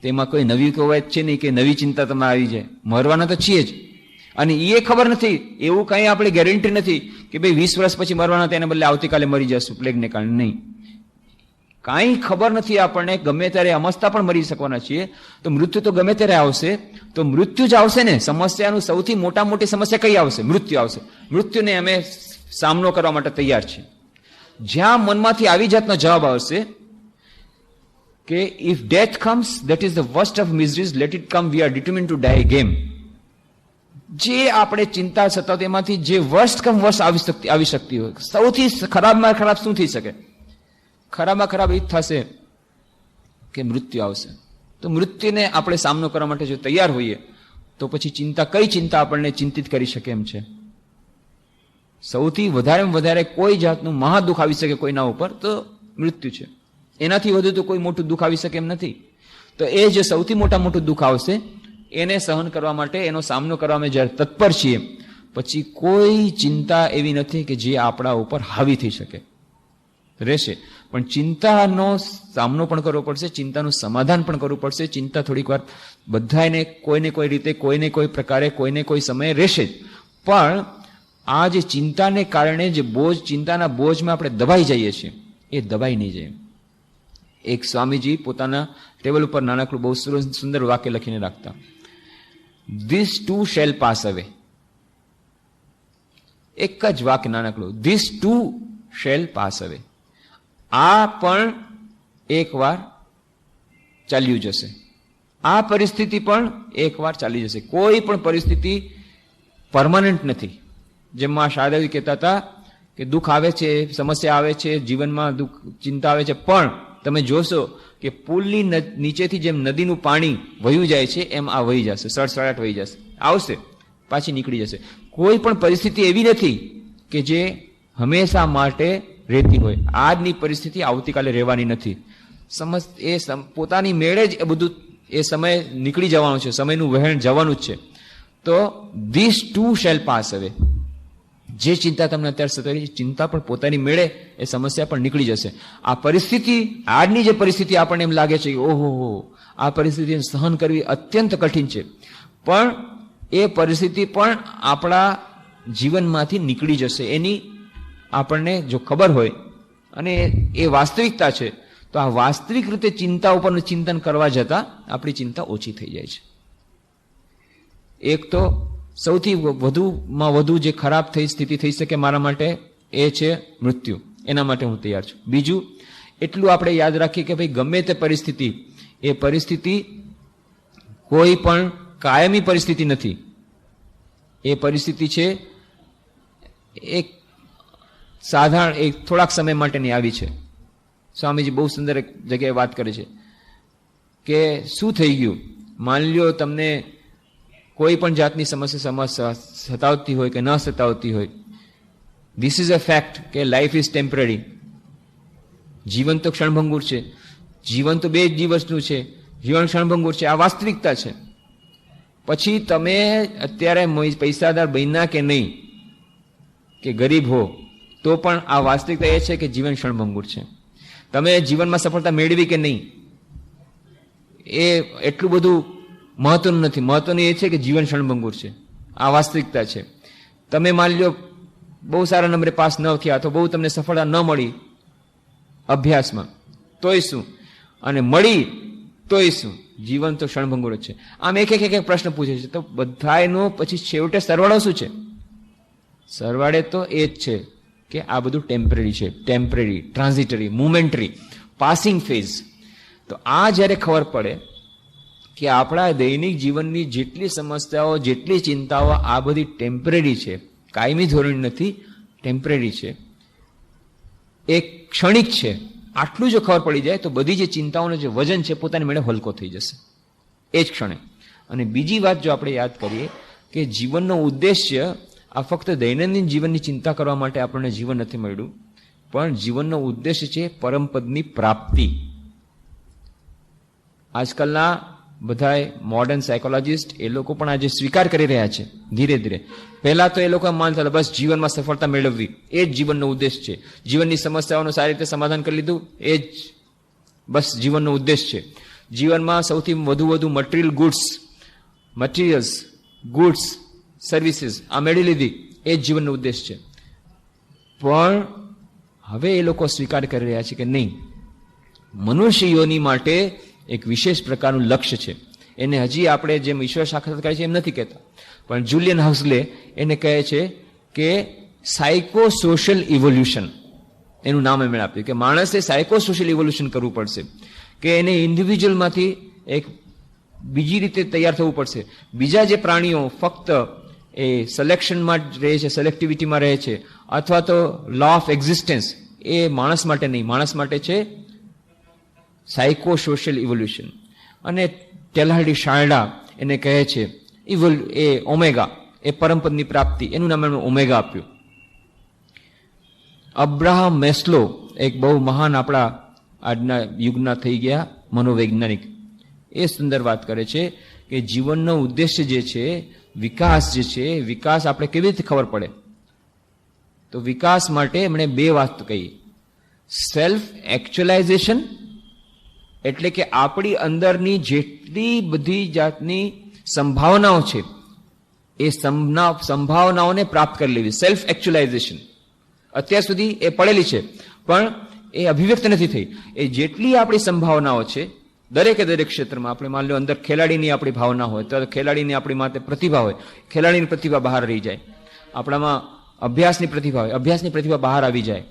તેમાં કોઈ નવી કવાયત છે નહીં કે નવી ચિંતા તમે આવી જાય. મરવાના તો છીએ જ. અને એ ખબર નથી, એવું કંઈ આપણે ગેરંટી નથી કે ભાઈ 20 વર્ષ પછી મરવાના, તેને બદલે આવતીકાલે મરી જશું પ્લેગને કારણે. નહીં, કાંઈ ખબર નથી આપણને. ગમે ત્યારે અમસ્તા પણ મરી શકવાના છીએ. તો મૃત્યુ તો ગમે ત્યારે આવશે. તો મૃત્યુ જ આવશે ને. સમસ્યાનું સૌથી મોટી સમસ્યા કઈ આવશે? મૃત્યુ આવશે. મૃત્યુને અમે સામનો કરવા માટે તૈયાર છીએ. જ્યાં મનમાંથી આવી જાતનો જવાબ આવશે કે if death comes that is the worst of miseries, let it come, we are determined to die game. જે આપણે ચિંતા સતત એમાંથી જે વર્સ્ટ કમ વર્સ્ટ આવી શકતી હોય, સૌથી ખરાબમાં ખરાબ શું થઈ શકે? ખરાબમાં ખરાબ એ જ થશે કે મૃત્યુ આવશે. તો મૃત્યુને આપણે સામનો કરવા માટે જો તૈયાર હોઈએ તો પછી કઈ ચિંતા આપણને ચિંતિત કરી શકે એમ છે? સૌથી વધારે કોઈ જાતનું મહાદુઃખ આવી શકે કોઈના ઉપર તો મૃત્યુ છે. એનાથી વધુ તો કોઈ મોટું દુઃખ આવી શકે એમ નથી. તો એ જે સૌથી મોટું દુઃખ આવશે એને સહન કરવા માટે, એનો સામનો કરવામાં જ્યારે તત્પર છીએ, પછી કોઈ ચિંતા એવી નથી કે જે આપણા ઉપર હાવી થઈ શકે. રહેશે, પણ ચિંતાનો સામનો પણ કરવો પડશે, ચિંતાનું સમાધાન પણ કરવું પડશે. ચિંતા થોડીક વાર બધાને કોઈને કોઈ રીતે, કોઈને કોઈ પ્રકારે, કોઈને કોઈ સમયે રહેશે જ. પણ આ જે ચિંતાને કારણે જે ચિંતાના બોજમાં આપણે દબાઈ જઈએ છીએ, એ દબાઈ નહીં જાય. એક સ્વામીજી પોતાના ટેબલ ઉપર નાનકડું બહુ સુંદર વાક્ય લખીને રાખતા, ધીસ ટુ શેલ પાસ અવે. એક જ વાક્ય નાનકડું, ધીસ ટુ શેલ પાસ અવે. આ પણ એકવાર ચાલ્યું જશે, આ પરિસ્થિતિ પણ એકવાર ચાલી જશે. કોઈ પણ પરિસ્થિતિ પરમાનન્ટ નથી. જેમ માં શારદાજી કહેતા હતા કે દુઃખ આવે છે, સમસ્યા આવે છે, જીવનમાં દુઃખ ચિંતા આવે છે, પણ તમે જોશો કે પુલની નીચેથી જેમ નદીનું પાણી વહ્યું જાય છે એમ આ વહી જશે, સડસડાટ વહી જશે, આવશે, પાછી નીકળી જશે. કોઈ પણ પરિસ્થિતિ એવી નથી કે જે હંમેશા માટે રહેતી હોય. આજની પરિસ્થિતિ આવતીકાલે રહેવાની નથી. પોતાની મેળે જ એ બધું એ સમય નીકળી જવાનું છે, સમયનું વહેણ જવાનું જ છે. તો ધીસ ટુ શેલ પાસ અવે. જે ચિંતા તમને અત્યારે સતાવી, ચિંતા પણ પોતાની મેળે એ સમસ્યા પણ નીકળી જશે. આ પરિસ્થિતિ, આજની જે પરિસ્થિતિ આપણને એમ લાગે છે કે ઓહો, આ પરિસ્થિતિને સહન કરવી અત્યંત કઠિન છે, પણ એ પરિસ્થિતિ પણ આપણા જીવનમાંથી નીકળી જશે. એની આપણને જો ખબર હોય અને એ વાસ્તવિકતા છે, તો આ વાસ્તવિક રીતે ચિંતા ઉપરનું ચિંતન કરવા જતાં આપણી ચિંતા ઓછી થઈ જાય છે. એક તો સૌથી વધુમાં વધુ જે ખરાબ સ્થિતિ થઈ શકે મારા માટે એ છે મૃત્યુ. એના માટે હું તૈયાર છું. બીજું, એટલું આપણે યાદ રાખીએ કે ભાઈ ગમે તે પરિસ્થિતિ, એ પરિસ્થિતિ કોઈ પણ કાયમી પરિસ્થિતિ નથી. એ પરિસ્થિતિ છે એક સાધારણ, એક થોડાક સમય માટેની આવી છે. સ્વામીજી બહુ સુંદર એક જગ્યાએ વાત કરે છે કે શું થઈ ગયું, માની લ્યો તમને કોઈ પણ જાતની સમસ્યા સતાવતી હોય કે ન સતાવતી હોય, ધીસ ઇઝ અ ફેક્ટ કે લાઈફ ઇઝ ટેમ્પરરી. જીવન તો ક્ષણભંગુર છે. જીવન તો 2 દિવસનું છે. જીવન ક્ષણભંગુર છે. આ વાસ્તવિકતા છે. પછી તમે અત્યારે પૈસાદાર બન્યા કે નહીં, કે ગરીબ હો, તો પણ આ વાસ્તવિકતા એ છે કે જીવન ક્ષણભંગુર છે. તમે જીવનમાં સફળતા મેળવી કે નહીં, એ એટલું બધું મહત્વનું નથી. મહત્વનું એ છે કે જીવન ક્ષણભંગુર છે. આ વાસ્તવિકતા છે. તમે માની લો બહુ સારા નંબરે પાસ ન થયા, તો બહુ તમને સફળતા ન મળી અભ્યાસમાં, તોય શું, અને મળી તોય શું, જીવન તો ક્ષણભંગુર જ છે. આમ એક પ્રશ્ન પૂછે છે, તો બધાનો પછી છેવટે સરવાળો શું છે? સરવાળે તો એ જ છે કે આ બધું ટેમ્પરરી છે, temporary, transitory, momentary, passing phase. તો આ જ્યારે ખબર પડે કે આપણા દૈનિક જીવનની જેટલી સમસ્યાઓ, જેટલી ચિંતાઓ, આ બધી ટેમ્પરરી છે, કાયમી ધોરણ નથી, ટેમ્પરરી છે, એ ક્ષણિક છે, આટલું જો ખબર પડી જાય તો બધી જે ચિંતાઓનો જે વજન છે પોતાની મેળે હલકો થઈ જશે એ જ ક્ષણે. અને બીજી વાત જો આપણે યાદ કરીએ કે જીવનનો ઉદ્દેશ્ય આ ફક્ત દૈનંદિન જીવનની ચિંતા કરવા માટે આપણને જીવન નથી મળ્યું, પણ જીવનનો ઉદ્દેશ્ય છે પરમપદની પ્રાપ્તિ. આજકાલના બધા મોડર્ન સાયકોલોજીસ્ટ એ લોકો પણ આજે સ્વીકાર કરી રહ્યા છે ધીરે ધીરે. પહેલા તો એ લોકો માનતા હતા બસ જીવનમાં સફળતા મેળવવી એ જ જીવનનો ઉદ્દેશ છે, જીવનની સમસ્યાઓનું સારી રીતે સમાધાન કરી લીધું એ જ બસ જીવનનો ઉદ્દેશ છે. જીવનમાં સૌથી વધુ મટીરિયલ્સ, ગુડ્સ, સર્વિસીસ આ મેળવી લીધી એ જ જીવનનો ઉદ્દેશ છે. પણ હવે એ લોકો સ્વીકાર કરી રહ્યા છે કે નહીં, મનુષ્યોની માટે એક વિશેષ પ્રકારનું લક્ષ્ય છે. એને હજી આપણે જેમ ઈશ્વર સાક્ષાત્કાર છે એમ નથી કહેતા, પણ જુલિયન હક્સલે એને કહે છે કે સાયકો સોશિયલ ઇવોલ્યુશન એનું નામ એમણે આપ્યું કે માણસે સાયકો સોશિયલ ઇવોલ્યુશન કરવું પડશે, કે એને ઇન્ડિવિજ્યુઅલમાંથી એક બીજી રીતે તૈયાર થવું પડશે. બીજા જે પ્રાણીઓ ફક્ત એ સિલેક્શનમાં જ રહે છે, સિલેક્ટિવિટીમાં રહે છે, અથવા તો લો ઓફ એક્ઝિસ્ટન્સ, એ માણસ માટે નહીં, માણસ માટે છે સાયકો સોશિયલ ઇવોલ્યુશન. અને ટેલહાર્ડી શારડા એને કહે છે એ ઓમેગા, એ પરમપદની પ્રાપ્તિ, એનું નામ એમણે ઓમેગા આપ્યું. અબ્રાહમ મેસ્લો એક બહુ મહાન આપણા આજના યુગના થઈ ગયા મનોવૈજ્ઞાનિક, એ સુંદર વાત કરે છે કે જીવનનો ઉદ્દેશ્ય જે છે, વિકાસ જે છે, વિકાસ આપણે કેવી રીતે ખબર પડે? તો વિકાસ માટે એમણે બે વાત કહી. સેલ્ફ એકચ્યુઅલાઇઝેશન એટલે કે આપણી અંદરની જેટલી બધી જાતની સંભાવનાઓ છે એ સંભાવનાઓને પ્રાપ્ત કરી લેવી, સેલ્ફ એકચ્યુઅલાઇઝેશન. અત્યાર સુધી એ પડેલી છે પણ એ અભિવ્યક્ત નથી થઈ. એ જેટલી આપણી સંભાવનાઓ છે દરેકે દરેક ક્ષેત્રમાં, આપણે માની લો અંદર ખેલાડીની આપણી ભાવના હોય તો ખેલાડીની આપણી માટે પ્રતિભા હોય, ખેલાડીની પ્રતિભા બહાર રહી જાય. આપણામાં અભ્યાસની પ્રતિભા હોય, અભ્યાસની પ્રતિભા બહાર આવી જાય.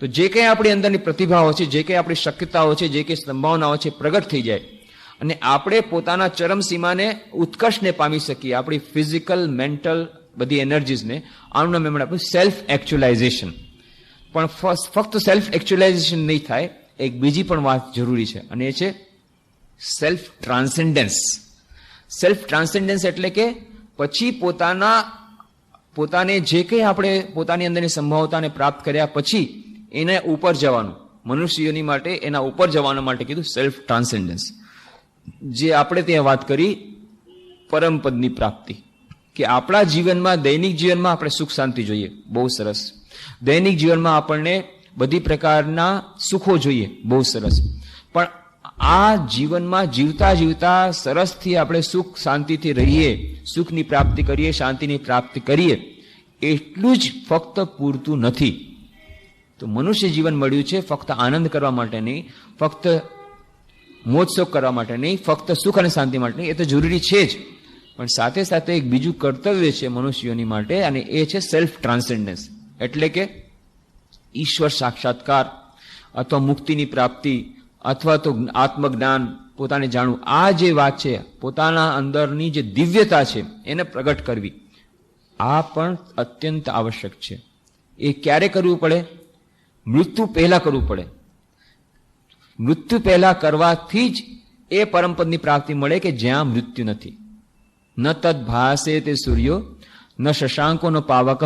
તો જે કંઈ આપણી અંદરની પ્રતિભાઓ છે, જે કંઈ આપણી શક્યતાઓ છે, જે કંઈ સંભાવનાઓ છે પ્રગટ થઈ જાય અને આપણે પોતાના ચરમસીમાને ઉત્કર્ષને પામી શકીએ, આપણી ફિઝિકલ, મેન્ટલ બધી એનર્જીઝને. આનું નામ એમણે આપ્યું સેલ્ફ એકચ્યુઅલાઇઝેશન. પણ ફક્ત સેલ્ફ એકચ્યુઅલાઇઝેશન નહીં થાય, એક બીજી પણ વાત જરૂરી છે અને એ છે સેલ્ફ ટ્રાન્સેન્ડન્સ. સેલ્ફ ટ્રાન્સેન્ડન્સ એટલે કે પછી પોતાને જે કંઈ આપણે પોતાની અંદરની સંભાવતાને પ્રાપ્ત કર્યા પછી એને ઉપર જવાનું, મનુષ્યોની માટે એના ઉપર જવાના માટે કીધું સેલ્ફ ટ્રાન્સેન્ડન્સ. જે આપણે ત્યાં વાત કરી પરમપદની પ્રાપ્તિ, કે આપણા જીવનમાં, દૈનિક જીવનમાં આપણે સુખ શાંતિ જોઈએ, બહુ સરસ. દૈનિક જીવનમાં આપણને બધી પ્રકારના સુખો જોઈએ, બહુ સરસ. પણ આ જીવનમાં જીવતા જીવતા સરસથી આપણે સુખ શાંતિથી રહીએ, સુખની પ્રાપ્તિ કરીએ, શાંતિની પ્રાપ્તિ કરીએ, એટલું જ ફક્ત પૂરતું નથી. તો મનુષ્ય જીવન મળ્યું છે ફક્ત આનંદ કરવા માટે નહીં, ફક્ત મોજશોખ કરવા માટે નહીં, ફક્ત સુખ અને શાંતિ માટે નહીં, એ તો જરૂરી છે જ, પણ સાથે સાથે એક બીજું કર્તવ્ય છે મનુષ્યોની માટે અને એ છે સેલ્ફ ટ્રાન્સેન્ડન્સ. એટલે કે ઈશ્વર સાક્ષાત્કાર અથવા મુક્તિની પ્રાપ્તિ અથવા તો આત્મજ્ઞાન, પોતાને જાણવું. આ જે વાત છે, પોતાના અંદરની જે દિવ્યતા છે એને પ્રગટ કરવી, આ પણ અત્યંત આવશ્યક છે. એ ક્યારે કરવું પડે? મૃત્યુ પહેલા કરવું પડે. મૃત્યુ પહેલા કરવાથી જ એ પરમપદની પ્રાપ્તિ મળે કે જ્યાં મૃત્યુ નથી. ન તદ ભાસે તે સૂર્યો ન શશાંકો ન પાવક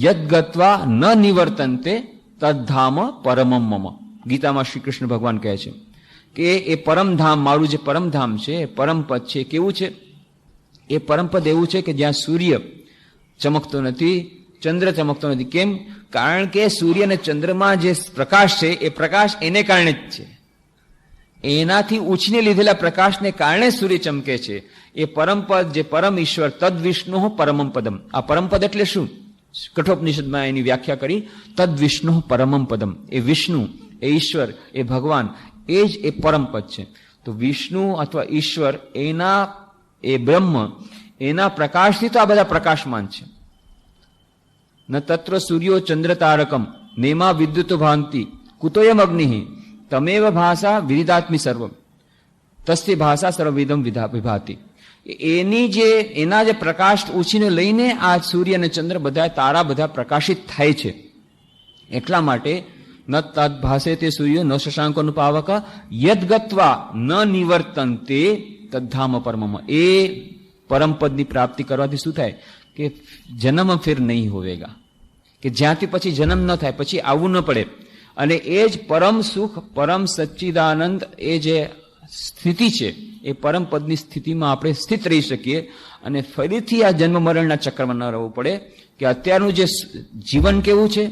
યદ ગત્વા ન નિવર્તન્તે તદ્ધામ પરમમ મમ. ગીતામાં શ્રી કૃષ્ણ ભગવાન કહે છે કે એ પરમધામ, મારું જે પરમધામ છે, પરમપદ છે, કેવું છે? એ પરમપદ એવું છે કે જ્યાં સૂર્ય ચમકતો નથી, ચંદ્ર ચમકતો નથી. કેમ? કારણ કે સૂર્ય અને ચંદ્રમાં જે પ્રકાશ છે એ પ્રકાશ એને કારણે જ છે. એનાથી ઉછીને લીધેલા પ્રકાશને કારણે સૂર્ય ચમકે છે. એ પરમપદ, જે પરમ ઈશ્વર, તદ વિષ્ણુ પરમમ પદમ. આ પરમપદ એટલે શું? કઠોપનિષદમાં એની વ્યાખ્યા કરી, તદ વિષ્ણુ પરમમ પદમ. એ વિષ્ણુ, એ ઈશ્વર, એ ભગવાન, એ જ એ પરમપદ છે. તો વિષ્ણુ અથવા ઈશ્વર, એના એ બ્રહ્મ, એના પ્રકાશથી તો આ બધા પ્રકાશમાન છે. ન તત્ર સૂર્યો ચંદ્ર તારકમ નેમા વિદ્યુત ભાંતિ કુતોયમ અગ્નિ તમેવ ભાષા વિદિતાત્મિ સર્વમ તસ્ય ભાષા સર્વવિદમ વિભાતિ. એના જે પ્રકાશ ઉછીને લઈને આ સૂર્ય અને ચંદ્ર બધા તારા બધા પ્રકાશિત થાય છે. એટલા માટે ન તદ ભાસે તે સૂર્ય ન શશાંકોનું પાવક યદ ગત્વા ન નિવર્તન્તે તદ્ધામ પરમમ. એ પરમપદની પ્રાપ્તિ કરવાથી શું થાય કે જન્મ ફેર નહીં હોવેગા, કે જ્યાંથી પછી જન્મ ન થાય, પછી આવવું ન પડે. અને એ જ પરમ સુખ, પરમ સચ્ચિદાનંદ, એ જે સ્થિતિ છે એ પરમપદની સ્થિતિમાં આપણે સ્થિત રહી શકીએ અને ફરીથી આ જન્મ મરણના ચક્રમાં ન રહેવું પડે. કે અત્યારનું જે જીવન કેવું છે,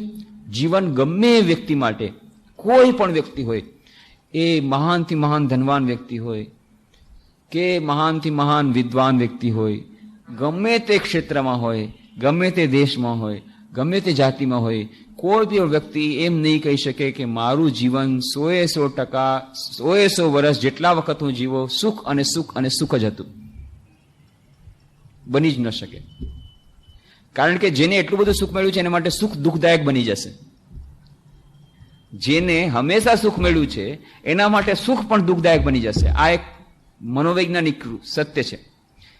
જીવન ગમે એ વ્યક્તિ માટે, કોઈ પણ વ્યક્તિ હોય, એ મહાનથી મહાન ધનવાન વ્યક્તિ હોય કે મહાનથી મહાન વિદ્વાન વ્યક્તિ હોય, ગમે તે ક્ષેત્રમાં હોય, ગમે તે દેશમાં હોય, ગમે તે જાતિમાં હોય, કોઈ બી વ્યક્તિ એમ નહીં કહી શકે કે મારું જીવન 100% 100 વર્ષ જેટલા વખત હું જીવો સુખ અને સુખ અને સુખ જ હતું. બની જ ન શકે. કારણ કે જેને એટલું બધું સુખ મળ્યું છે એના માટે સુખ દુઃખદાયક બની જશે. જેને હંમેશા સુખ મળ્યું છે એના માટે સુખ પણ દુઃખદાયક બની જશે. આ એક મનોવૈજ્ઞાનિક સત્ય છે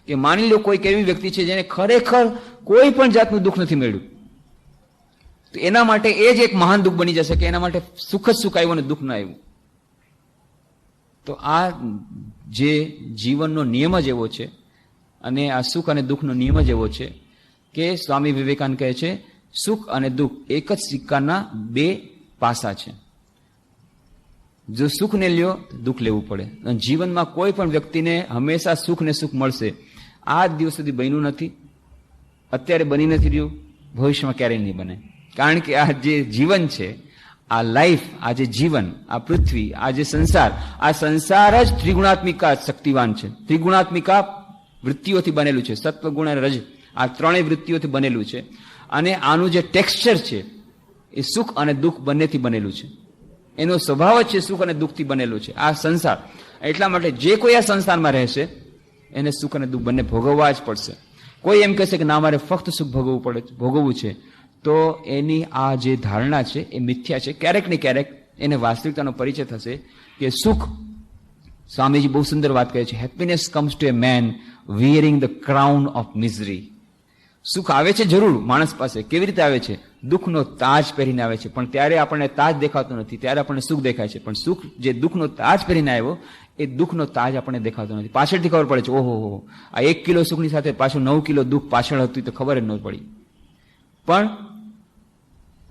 કે માની લો કોઈક એવી વ્યક્તિ છે જેને ખરેખર કોઈ પણ જાતનું દુઃખ નથી મળ્યું, તો એના માટે એ જ એક મહાન દુઃખ બની જશે કે એના માટે સુખ જ સુખ આવ્યું અને દુઃખ ના આવ્યું. તો આ જે જીવનનો નિયમ જ એવો છે અને આ સુખ અને દુઃખનો નિયમ જ એવો છે કે સ્વામી વિવેકાનંદ કહે છે સુખ અને દુઃખ એક જ સિક્કાના બે પાસા છે. જો સુખને લ્યો તો દુઃખ લેવું પડે. અને જીવનમાં કોઈ પણ વ્યક્તિને હંમેશા સુખ ને સુખ મળશે. આ દિવસ સુધી બન્યું નથી, અત્યારે બની નથી રહ્યું, ભવિષ્યમાં ક્યારેય નહીં બને. કારણ કે આ જે જીવન છે, આ લાઈફ, આ જે જીવન, આ પૃથ્વી, આ જે સંસાર, આ સંસાર જ ત્રિગુણાત્મિકા શક્તિવાન છે. ત્રિગુણાત્મિકા વૃત્તિઓથી બનેલું છે. સત્વ, ગુણ અને રજ, આ ત્રણેય વૃત્તિઓથી બનેલું છે. અને આનું જે ટેક્સચર છે એ સુખ અને દુઃખ બંનેથી બનેલું છે. એનો સ્વભાવ જ છે સુખ અને દુઃખથી બનેલું છે આ સંસાર. એટલા માટે જે કોઈ આ સંસારમાં રહેશે એને સુખ અને દુઃખ બંને ભોગવવા જ પડશે. કોઈ એમ કહેશે કે ના મારે ફક્ત સુખ ભોગવવું છે, તો એની આ જે ધારણા છે એ મિથ્યા છે. ક્યારેક ને ક્યારેક એને વાસ્તવિકતાનો પરિચય થશે કે સુખ, સ્વામીજી બહુ સુંદર વાત કહે છે, happiness comes to a man wearing the crown of misery. સુખ આવે છે જરૂર માણસ પાસે. કેવી રીતે આવે છે? દુઃખનો તાજ પહેરીને આવે છે. પણ ત્યારે આપણને તાજ દેખાતો નથી, ત્યારે આપણને સુખ દેખાય છે. પણ સુખ જે દુઃખનો તાજ પહેરીને આવ્યો એ દુઃખનો તાજ આપણને દેખાતો નથી. પાછળથી ખબર પડે છે, ઓહો આ 1 કિલો સુખની સાથે પાછું 9 કિલો દુઃખ પાછળ હતું, તો ખબર જ ન પડી. પણ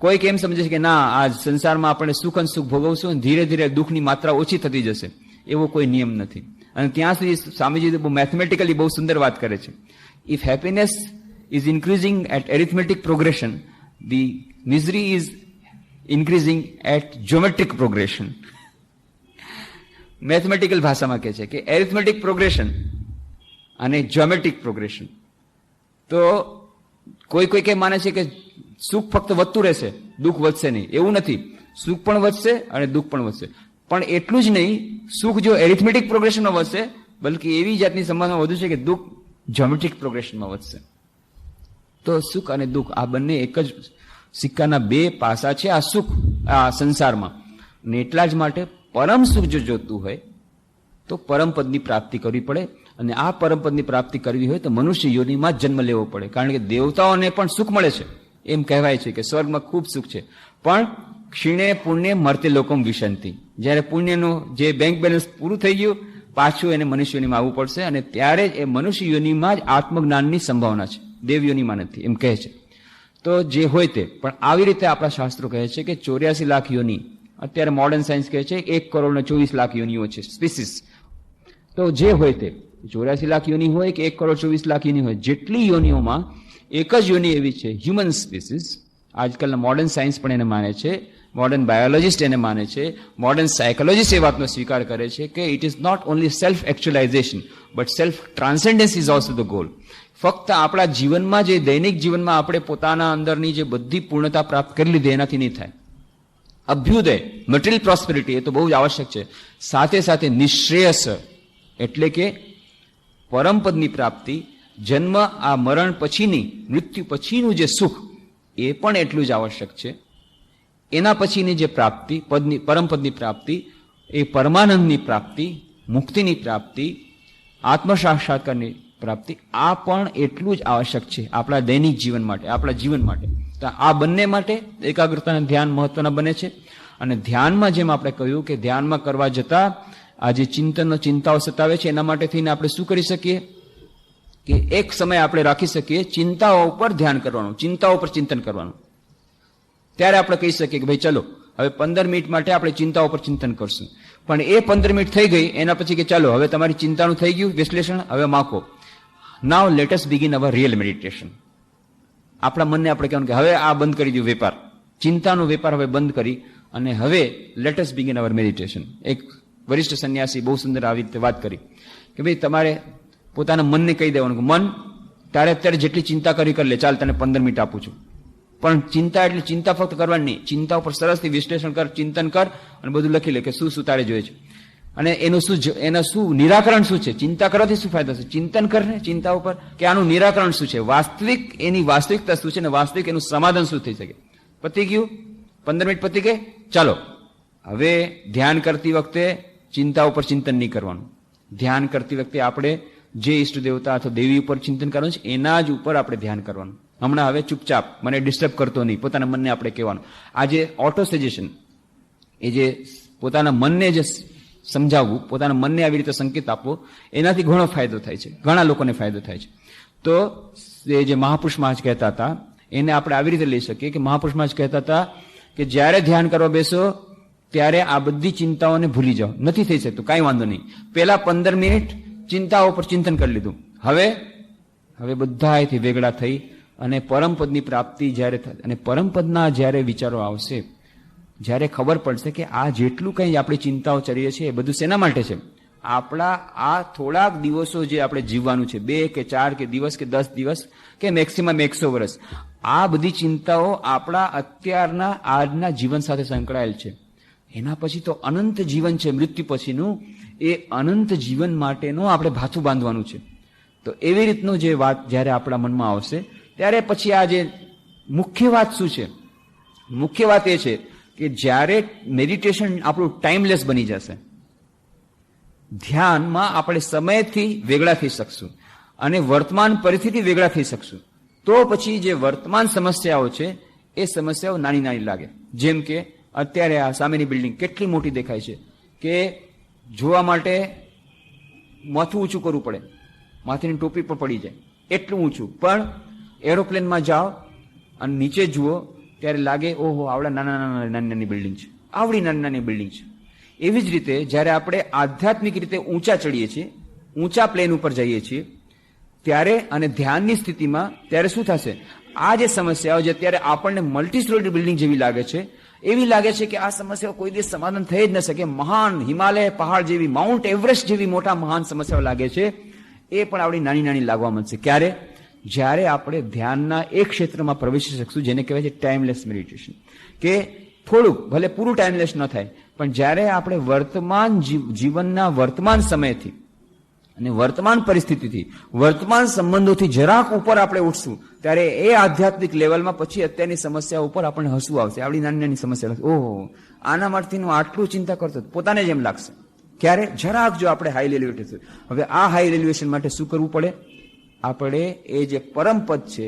કોઈક એમ સમજે છે કે ના, આ સંસારમાં આપણે સુખ અને સુખ ભોગવશું અને ધીરે ધીરે દુઃખની માત્રા ઓછી થતી જશે. એવો કોઈ નિયમ નથી. અને ત્યાં સુધી સ્વામીજી બહુ મેથમેટિકલી બહુ સુંદર વાત કરે છે. If happiness is increasing at arithmetic progression, the misery is increasing at geometric progression. Mathematical ભાષામાં કહે છે કે એરિથમેટિક પ્રોગ્રેશન અને જ્યોમેટ્રિક પ્રોગ્રેશન. તો કોઈ કે માને છે કે સુખ ફક્ત વધતું રહેશે, દુઃખ વધશે નહીં. એવું નથી. સુખ પણ વધશે અને દુઃખ પણ વધશે. પણ એટલું જ નહીં, સુખ જો એરિથમેટિક પ્રોગ્રેશનમાં વધશે, બલકે એવી જાતની સંભાવના વધુ છે કે દુઃખ જ્યોમેટ્રિક પ્રોગ્રેશનમાં વધશે. તો સુખ અને દુઃખ આ બંને એક જ સિક્કાના બે પાસા છે આ સુખ, આ સંસારમાં. અને એટલા જ માટે પરમ સુખ જો જોતું હોય તો પરમપદની પ્રાપ્તિ કરવી પડે. અને આ પરમપદની પ્રાપ્તિ કરવી હોય તો મનુષ્ય યોનિમાં જ જન્મ લેવો પડે. કારણ કે દેવતાઓને પણ સુખ મળે છે. એમ કહેવાય છે કે સ્વર્ગમાં ખૂબ સુખ છે, પણ ક્ષીણે પુણ્ય મર્ત્ય લોકમ વિશંતિ. જ્યારે પુણ્યનું જે બેંક બેલેન્સ પૂરું થઈ ગયું, પાછું એને મનુષ્ય યોનિમાં આવવું પડશે. અને ત્યારે જ એ મનુષ્ય યોનિમાં જ આત્મજ્ઞાનની સંભાવના છે, દેવયોનીમાં નથી, એમ કહે છે. તો જે હોય તે, પણ આવી રીતે આપણા શાસ્ત્રો કહે છે કે 84 લાખ યોની, અત્યારે મોડર્ન સાયન્સ કહે છે 1 કરોડ ને 24 લાખ યોનીઓ છે, સ્પીસીસ. તો જે હોય તે 84 લાખ યોની હોય કે 1 કરોડ 24 લાખ યોની હોય, જેટલી યોનીઓમાં એક જ યોની એવી છે, હ્યુમન સ્પીસીસ. આજકાલના મોડર્ન સાયન્સ પણ એને માને છે, મોડર્ન બાયોલોજીસ્ટ એને માને છે, મોડર્ન સાયકોલોજીસ્ટ એ વાતનો સ્વીકાર કરે છે કે it is not only self actualization but self transcendence is also the goal. ફક્ત આપણા જીવનમાં, જે દૈનિક જીવનમાં આપણે પોતાના અંદરની જે બધી પૂર્ણતા પ્રાપ્ત કરી લીધી એનાથી નહીં થાય. અભ્યુદય, મટીરિયલ પ્રોસ્પેરિટી, એ તો બહુ જ આવશ્યક છે. સાથે સાથે નિશ્રેયસ એટલે કે પરમપદની પ્રાપ્તિ, જન્મ, આ મરણ પછીની, મૃત્યુ પછીનું જે સુખ, એ પણ એટલું જ આવશ્યક છે. એના પછીની જે પ્રાપ્તિ, પરમપદની પ્રાપ્તિ, એ પરમાનંદની પ્રાપ્તિ, મુક્તિની પ્રાપ્તિ, આત્મસાક્ષાત્કારની પ્રાપ્તિ, આ પણ એટલું જ આવશ્યક છે આપણા દૈનિક જીવન માટે, આપણા જીવન માટે. તો આ બંને માટે એકાગ્રતા અને ધ્યાન મહત્વના બને છે. અને ધ્યાનમાં જેમ આપણે કહ્યું કે ધ્યાનમાં કરવા જતા આ જે ચિંતાઓ સતાવે છે એના માટે થઈને આપણે શું કરી શકીએ કે એક સમય આપણે રાખી શકીએ ચિંતાઓ ઉપર ધ્યાન કરવાનું, ચિંતાઓ ઉપર ચિંતન કરવાનું. ત્યારે આપણે કહી શકીએ કે ભાઈ ચલો હવે 15 મિનિટ માટે આપણે ચિંતાઓ પર ચિંતન કરશું. પણ એ 15 મિનિટ થઈ ગઈ એના પછી કે ચાલો હવે તમારી ચિંતાનું થઈ ગયું વિશ્લેષણ, હવે માકો. નાવ લેટ અસ બિગિન અવર રિયલ મેડિટેશન. આપણા મનને આપણે કહેવાનું કે હવે આ બંધ કરી દો વેપાર, ચિંતાનો વેપાર હવે બંધ કરી અને હવે લેટ અસ બિગિન અવર મેડિટેશન. એક વરિષ્ઠ સંન્યાસી બહુ સુંદર આવી રીતે વાત કરી કે ભાઈ તમારે પોતાના મનને કહી દેવાનું કે મન તારે અત્યારે જેટલી ચિંતા કરી લે, ચાલ તને 15 મિનિટ આપું છું. પણ ચિંતા એટલે ચિંતા ફક્ત કરવાની નહીં, ચિંતા ઉપર સરસથી વિશ્લેષણ કર, ચિંતન કર અને બધું લખી લે કે શું તારે જોઈએ છે અને એનું શું નિરાકરણ શું છે. ચિંતા કરવાથી શું ફાયદો છે, ચિંતન કર ને ચિંતા ઉપર કે આનું નિરાકરણ શું છે, એની વાસ્તવિકતા શું છે ને વાસ્તવિક એનું સમાધાન શું થઈ શકે. પતી ગયું, 15 મિનિટ પતી ગઈ, ચાલો હવે ધ્યાન કરતી વખતે ચિંતા ઉપર ચિંતન નહીં કરવાનું. ધ્યાન કરતી વખતે આપણે જે ઈષ્ટ દેવતા અથવા દેવી ઉપર ચિંતન કરવાનું છે એના જ ઉપર આપણે ધ્યાન કરવાનું. હમણાં હવે ચૂપચાપ મને ડિસ્ટર્બ કરતો નહીં, પોતાના મનને આપણે કહેવાનું. આ જે ઓટો સજેશન, એ જે પોતાના મનને જે સમજાવવું, પોતાના મનને આવી રીતે સંકેત આપવો, એનાથી ઘણો ફાયદો થાય છે, ઘણા લોકોને ફાયદો થાય છે. તો એ જે મહાપુરુષ મહારાજ કહેતા હતા એને આપણે આવી રીતે લઈ શકીએ કે મહાપુરુષ મહારાજ કહેતા હતા કે જ્યારે ધ્યાન કરવા બેસો ત્યારે આ બધી ચિંતાઓને ભૂલી જાઓ. નથી થઈ શકતું, કાંઈ વાંધો નહીં. પેલા 15 મિનિટ ચિંતાઓ પર ચિંતન કરી લીધું, હવે બધા એથી વેગળા થઈ અને પરમપદની પ્રાપ્તિ જ્યારે થાય અને પરમપદના જ્યારે વિચારો આવશે, જ્યારે ખબર પડશે કે આ જેટલું કંઈ આપણી ચિંતાઓ ચલીએ છીએ એ બધું શેના માટે છે, આપણા આ થોડાક દિવસો જે આપણે જીવવાનું છે, 2 કે 4 કે દિવસ કે 10 દિવસ કે મેક્સિમમ 100 વર્ષ, આ બધી ચિંતાઓ આપણા અત્યારના આજના જીવન સાથે સંકળાયેલ છે. એના પછી તો અનંત જીવન છે, મૃત્યુ પછીનું. એ અનંત જીવન માટેનું આપણે ભાથું બાંધવાનું છે. તો એવી રીતનું જે વાત જ્યારે આપણા મનમાં આવશે ત્યારે પછી આ જે મુખ્ય વાત શું છે, મુખ્ય વાત એ છે કે જ્યારે મેડિટેશન આપણું ટાઈમલેસ બની જશે, ધ્યાનમાં આપણે સમયથી વેગળા થઈ શકશું અને વર્તમાન પરિસ્થિતિ વેગળા થઈ શકશું. તો પછી જે વર્તમાન સમસ્યાઓ છે એ સમસ્યાઓ નાની નાની લાગે. જેમ કે અત્યારે આ સામેની બિલ્ડિંગ કેટલી મોટી દેખાય છે કે જોવા માટે માથું ઊંચું કરવું પડે, માથાની ટોપી પર પડી જાય એટલું ઊંચું. પણ એરોપ્લેનમાં જાઓ અને નીચે જુઓ ત્યારે લાગે ઓહો આવડા નાની બિલ્ડિંગ છે, આવડી નાની બિલ્ડિંગ છે. એવી જ રીતે જ્યારે આપણે આધ્યાત્મિક રીતે ઊંચા ચડીએ છીએ, ઊંચા પ્લેન ઉપર જઈએ છીએ ત્યારે અને ધ્યાનની સ્થિતિમાં ત્યારે શું થશે, આ જે સમસ્યાઓ જે અત્યારે આપણને મલ્ટી સ્ટોરી બિલ્ડિંગ જેવી લાગે છે, એવી લાગે છે કે આ સમસ્યાઓ કોઈ દિવસ સમાધાન થઈ જ ન શકે. મહાન હિમાલય પહાડ જેવી, માઉન્ટ એવરેસ્ટ જેવી મોટા મહાન સમસ્યાઓ લાગે છે, એ પણ આપણી નાની નાની લાગવા માંડશે. ક્યારે? જ્યારે આપણે ધ્યાનના એક ક્ષેત્રમાં પ્રવેશી શકશું જેને કહેવાય છે ટાઈમલેસ મેડિટેશન. કે થોડુંક ભલે પૂરું ટાઈમલેસ ન થાય પણ જ્યારે આપણે વર્તમાન જીવનના વર્તમાન સમયથી અને વર્તમાન પરિસ્થિતિથી, વર્તમાન સંબંધોથી જરાક ઉપર આપણે ઉઠશું ત્યારે એ આધ્યાત્મિક લેવલમાં પછી અત્યારની સમસ્યાઓ ઉપર આપણને હસવું આવશે. આપણી નાની નાની સમસ્યા લાગશે, ઓહો આના માટે હું આટલું ચિંતા કરતો, પોતાને જ એમ લાગશે. ક્યારે? જરાક જો આપણે હાઈ એલિવેટેડ. હવે આ હાઈ એલિવેશન માટે શું કરવું પડે? આપણે એ જે પરમપદ છે,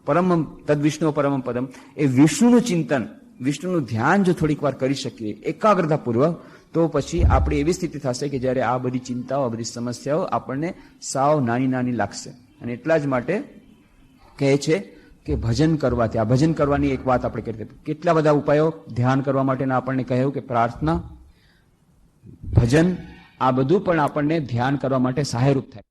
પરમ તદ વિષ્ણુ પરમ પદમ, એ વિષ્ણુનું ચિંતન, વિષ્ણુનું ધ્યાન જો થોડીક વાર કરી શકીએ એકાગ્રતાપૂર્વક, તો પછી આપણી એવી સ્થિતિ થશે કે જ્યારે આ બધી ચિંતાઓ, આ બધી સમસ્યાઓ આપણને સાવ નાની નાની લાગશે. અને એટલા જ માટે કહે છે કે ભજન કરવાથી, આ ભજન કરવાની એક વાત આપણે કરી. કેટલા બધા ઉપાયો ધ્યાન કરવા માટેના આપણને કહ્યું કે પ્રાર્થના, ભજન, આ બધું પણ આપણને ધ્યાન કરવા માટે સહાયરૂપ થાય.